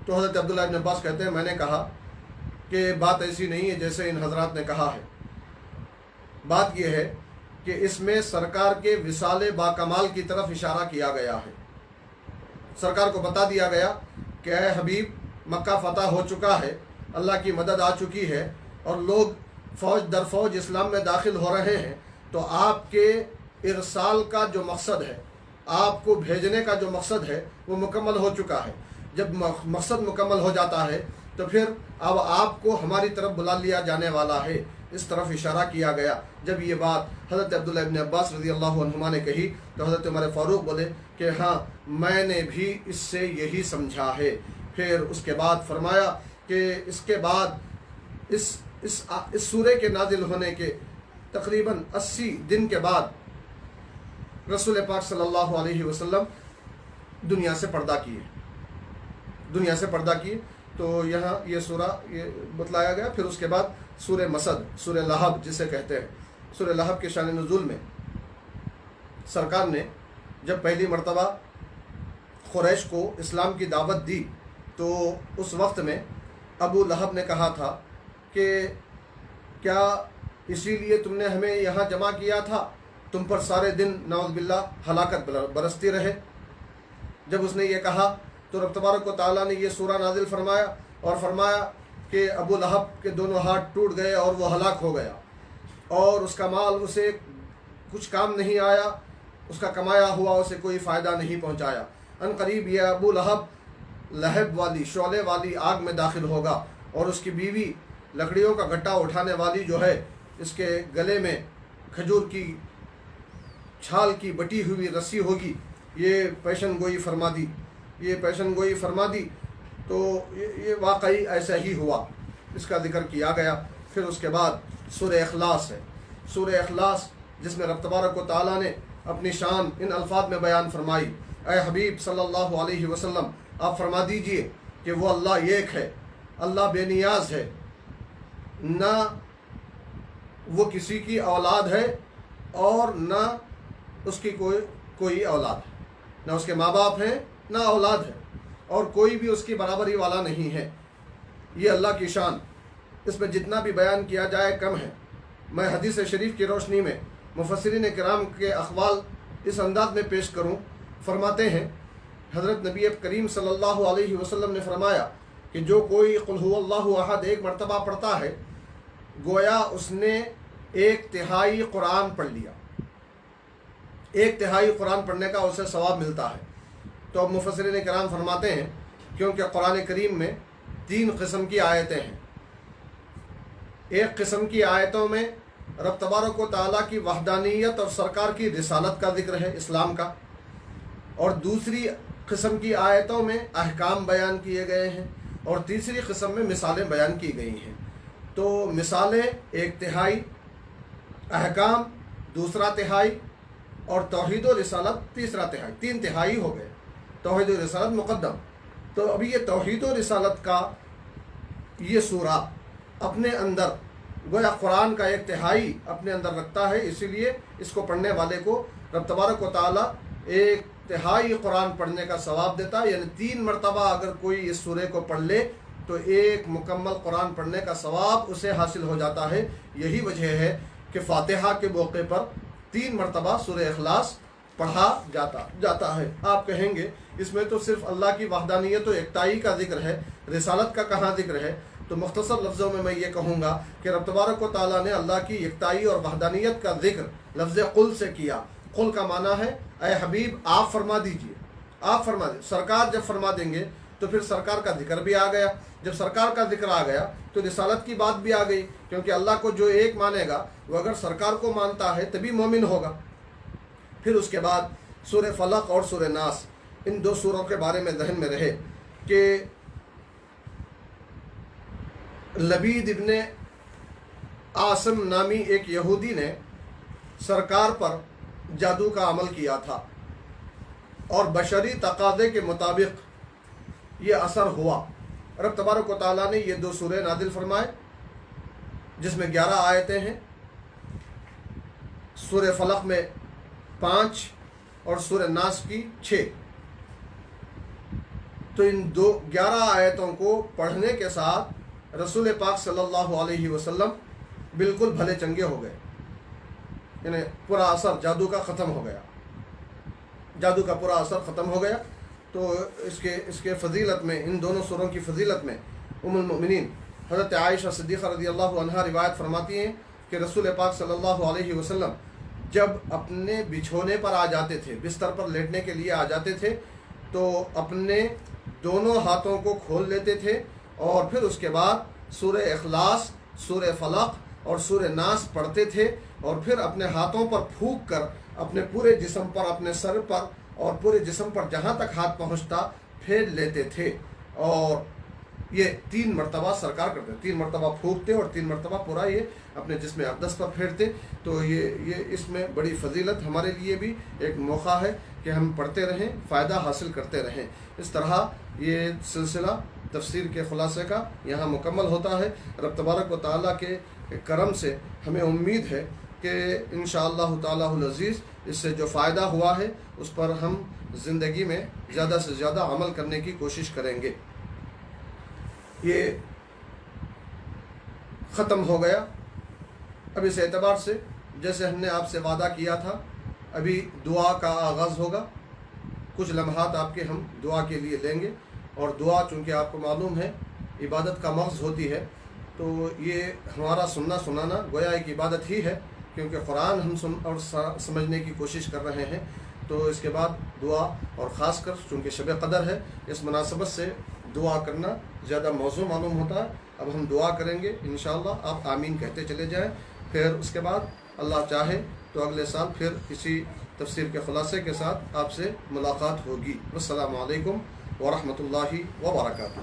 تو حضرت عبداللہ ابن عباس کہتے ہیں میں نے کہا کہ بات ایسی نہیں ہے جیسے ان حضرات نے کہا ہے، بات یہ ہے کہ اس میں سرکار کے وصال با کمال کی طرف اشارہ کیا گیا ہے۔ سرکار کو بتا دیا گیا کہ اے حبیب مکہ فتح ہو چکا ہے، اللہ کی مدد آ چکی ہے، اور لوگ فوج در فوج اسلام میں داخل ہو رہے ہیں، تو آپ کے ارسال کا جو مقصد ہے، آپ کو بھیجنے کا جو مقصد ہے وہ مکمل ہو چکا ہے۔ جب مقصد مکمل ہو جاتا ہے تو پھر اب آپ کو ہماری طرف بلا لیا جانے والا ہے، اس طرف اشارہ کیا گیا۔ جب یہ بات حضرت عبداللہ ابن عباس رضی اللہ عنہما نے کہی تو حضرت عمر فاروق بولے کہ ہاں میں نے بھی اس سے یہی سمجھا ہے۔ پھر اس کے بعد فرمایا کہ اس کے بعد اس سورے کے نازل ہونے کے تقریباً 80 دن کے بعد رسول پاک صلی اللہ علیہ وسلم دنیا سے پردہ کیے۔ تو یہاں یہ سورہ یہ بتلایا گیا۔ پھر اس کے بعد سورہ مسد، سورہ لہب جسے کہتے ہیں، سورہ لہب کے شان نزول میں سرکار نے جب پہلی مرتبہ قریش کو اسلام کی دعوت دی تو اس وقت میں ابو لہب نے کہا تھا کہ کیا اسی لیے تم نے ہمیں یہاں جمع کیا تھا؟ تم پر سارے دن نعوذ باللہ ہلاکت برستی رہے۔ جب اس نے یہ کہا تو رب تبارک و تعالیٰ نے یہ سورہ نازل فرمایا اور فرمایا کہ ابو لہب کے دونوں ہاتھ ٹوٹ گئے اور وہ ہلاک ہو گیا، اور اس کا مال اسے کچھ کام نہیں آیا، اس کا کمایا ہوا اسے کوئی فائدہ نہیں پہنچایا۔ ان قریب یہ ابو لہب والی شعلے والی آگ میں داخل ہوگا، اور اس کی بیوی لکڑیوں کا گٹا اٹھانے والی جو ہے، اس کے گلے میں کھجور کی چھال کی بٹی ہوئی رسی ہوگی۔ یہ پیشن گوئی فرما دی تو یہ واقعی ایسا ہی ہوا، اس کا ذکر کیا گیا۔ پھر اس کے بعد سورہ اخلاص ہے، سورہ اخلاص جس میں رب تبارک و تعالیٰ نے اپنی شان ان الفاظ میں بیان فرمائی۔ اے حبیب صلی اللہ علیہ وسلم آپ فرما دیجئے کہ وہ اللہ ایک ہے، اللہ بے نیاز ہے، نہ وہ کسی کی اولاد ہے اور نہ اس کی کوئی اولاد ہے، نہ اس کے ماں باپ ہیں نہ اولاد ہے، اور کوئی بھی اس کی برابری والا نہیں ہے۔ یہ اللہ کی شان، اس میں جتنا بھی بیان کیا جائے کم ہے۔ میں حدیث شریف کی روشنی میں مفسرین کرام کے اقوال اس انداز میں پیش کروں۔ فرماتے ہیں حضرت نبی کریم صلی اللہ علیہ وسلم نے فرمایا کہ جو کوئی قل هو اللہ احد ایک مرتبہ پڑھتا ہے گویا اس نے 1/3 قرآن پڑھ لیا، 1/3 قرآن پڑھنے کا اسے ثواب ملتا ہے۔ تو اب مفسرین کرام فرماتے ہیں کیونکہ قرآن کریم میں 3 قسم کی آیتیں ہیں، ایک قسم کی آیتوں میں رب تبارک و تعالیٰ کی وحدانیت اور سرکار کی رسالت کا ذکر ہے، اسلام کا، اور دوسری قسم کی آیتوں میں احکام بیان کیے گئے ہیں، اور تیسری قسم میں مثالیں بیان کی گئی ہیں۔ تو مثالیں 1/3، احکام 2/3 اور توحید و رسالت 3/3، 3/3 ہو گئے، توحید و رسالت مقدم۔ تو ابھی یہ توحید و رسالت کا یہ سورہ اپنے اندر گویا قرآن کا 1/3 اپنے اندر رکھتا ہے، اسی لیے اس کو پڑھنے والے کو رب تبارک و تعالیٰ 1/3 قرآن پڑھنے کا ثواب دیتا ہے، یعنی 3 مرتبہ اگر کوئی اس سورے کو پڑھ لے تو 1 مکمل قرآن پڑھنے کا ثواب اسے حاصل ہو جاتا ہے۔ یہی وجہ ہے کہ فاتحہ کے موقع پر 3 مرتبہ سورہ اخلاص پڑھا جاتا ہے۔ آپ کہیں گے اس میں تو صرف اللہ کی وحدانیت و یکتائی کا ذکر ہے، رسالت کا کہاں ذکر ہے؟ تو مختصر لفظوں میں یہ کہوں گا کہ رب تبارک و تعالیٰ نے اللہ کی یکتائی اور وحدانیت کا ذکر لفظ قل سے کیا۔ قل کا معنی ہے اے حبیب آپ فرما دیجئے، آپ فرما دیجئے۔ سرکار جب فرما دیں گے تو پھر سرکار کا ذکر بھی آ گیا، جب سرکار کا ذکر آ گیا تو رسالت کی بات بھی آ گئی، کیونکہ اللہ کو جو ایک مانے گا وہ اگر سرکار کو مانتا ہے تبھی مومن ہوگا۔ پھر اس کے بعد سورہ فلق اور سورہ ناس، ان 2 سوروں کے بارے میں ذہن میں رہے کہ لبید ابن عاصم نامی ایک یہودی نے سرکار پر جادو کا عمل کیا تھا اور بشری تقاضے کے مطابق یہ اثر ہوا۔ رب تبارک و تعالیٰ نے یہ 2 سورے نازل فرمائے جس میں 11 آیتیں ہیں، سورہ فلق میں 5 اور سورہ ناس کی 6۔ تو ان 11 آیتوں کو پڑھنے کے ساتھ رسول پاک صلی اللہ علیہ وسلم بالکل بھلے چنگے ہو گئے، یعنی پورا اثر جادو کا ختم ہو گیا، جادو کا پورا اثر ختم ہو گیا۔ تو اس کے فضیلت میں، ان دونوں سوروں کی فضیلت میں ام المؤمنین حضرت عائشہ صدیقہ رضی اللہ عنہا روایت فرماتی ہیں کہ رسول پاک صلی اللہ علیہ وسلم جب اپنے بچھونے پر آ جاتے تھے، بستر پر لیٹنے کے لیے آ جاتے تھے، تو اپنے دونوں ہاتھوں کو کھول لیتے تھے اور پھر اس کے بعد سورہ اخلاص، سورہ فلق اور سورہ ناس پڑھتے تھے، اور پھر اپنے ہاتھوں پر پھونک کر اپنے پورے جسم پر، اپنے سر پر اور پورے جسم پر جہاں تک ہاتھ پہنچتا پھیر لیتے تھے، اور یہ 3 مرتبہ سرکار کرتے، 3 مرتبہ پھونکتے اور 3 مرتبہ پورا یہ اپنے جسم اقدس پر پھیرتے۔ تو یہ اس میں بڑی فضیلت ہمارے لیے بھی ایک موقع ہے کہ ہم پڑھتے رہیں، فائدہ حاصل کرتے رہیں۔ اس طرح یہ سلسلہ تفسیر کے خلاصے کا یہاں مکمل ہوتا ہے۔ رب تبارک و تعالیٰ کے کرم سے ہمیں امید ہے کہ انشاءاللہ تعالی العزیز اس سے جو فائدہ ہوا ہے اس پر ہم زندگی میں زیادہ سے زیادہ عمل کرنے کی کوشش کریں گے۔ یہ ختم ہو گیا۔ اب اس اعتبار سے جیسے ہم نے آپ سے وعدہ کیا تھا، ابھی دعا کا آغاز ہوگا۔ کچھ لمحات آپ کے ہم دعا کے لیے لیں گے، اور دعا چونکہ آپ کو معلوم ہے عبادت کا مغز ہوتی ہے، تو یہ ہمارا سننا سنانا گویا ایک عبادت ہی ہے، کیونکہ قرآن ہم سن اور سمجھنے کی کوشش کر رہے ہیں۔ تو اس کے بعد دعا، اور خاص کر چونکہ شب قدر ہے اس مناسبت سے دعا کرنا زیادہ موضوع معلوم ہوتا ہے۔ اب ہم دعا کریں گے انشاءاللہ، آپ آمین کہتے چلے جائیں، پھر اس کے بعد اللہ چاہے تو اگلے سال پھر اسی تفسیر کے خلاصے کے ساتھ آپ سے ملاقات ہوگی۔ السلام علیکم ورحمۃ اللہ وبرکاتہ۔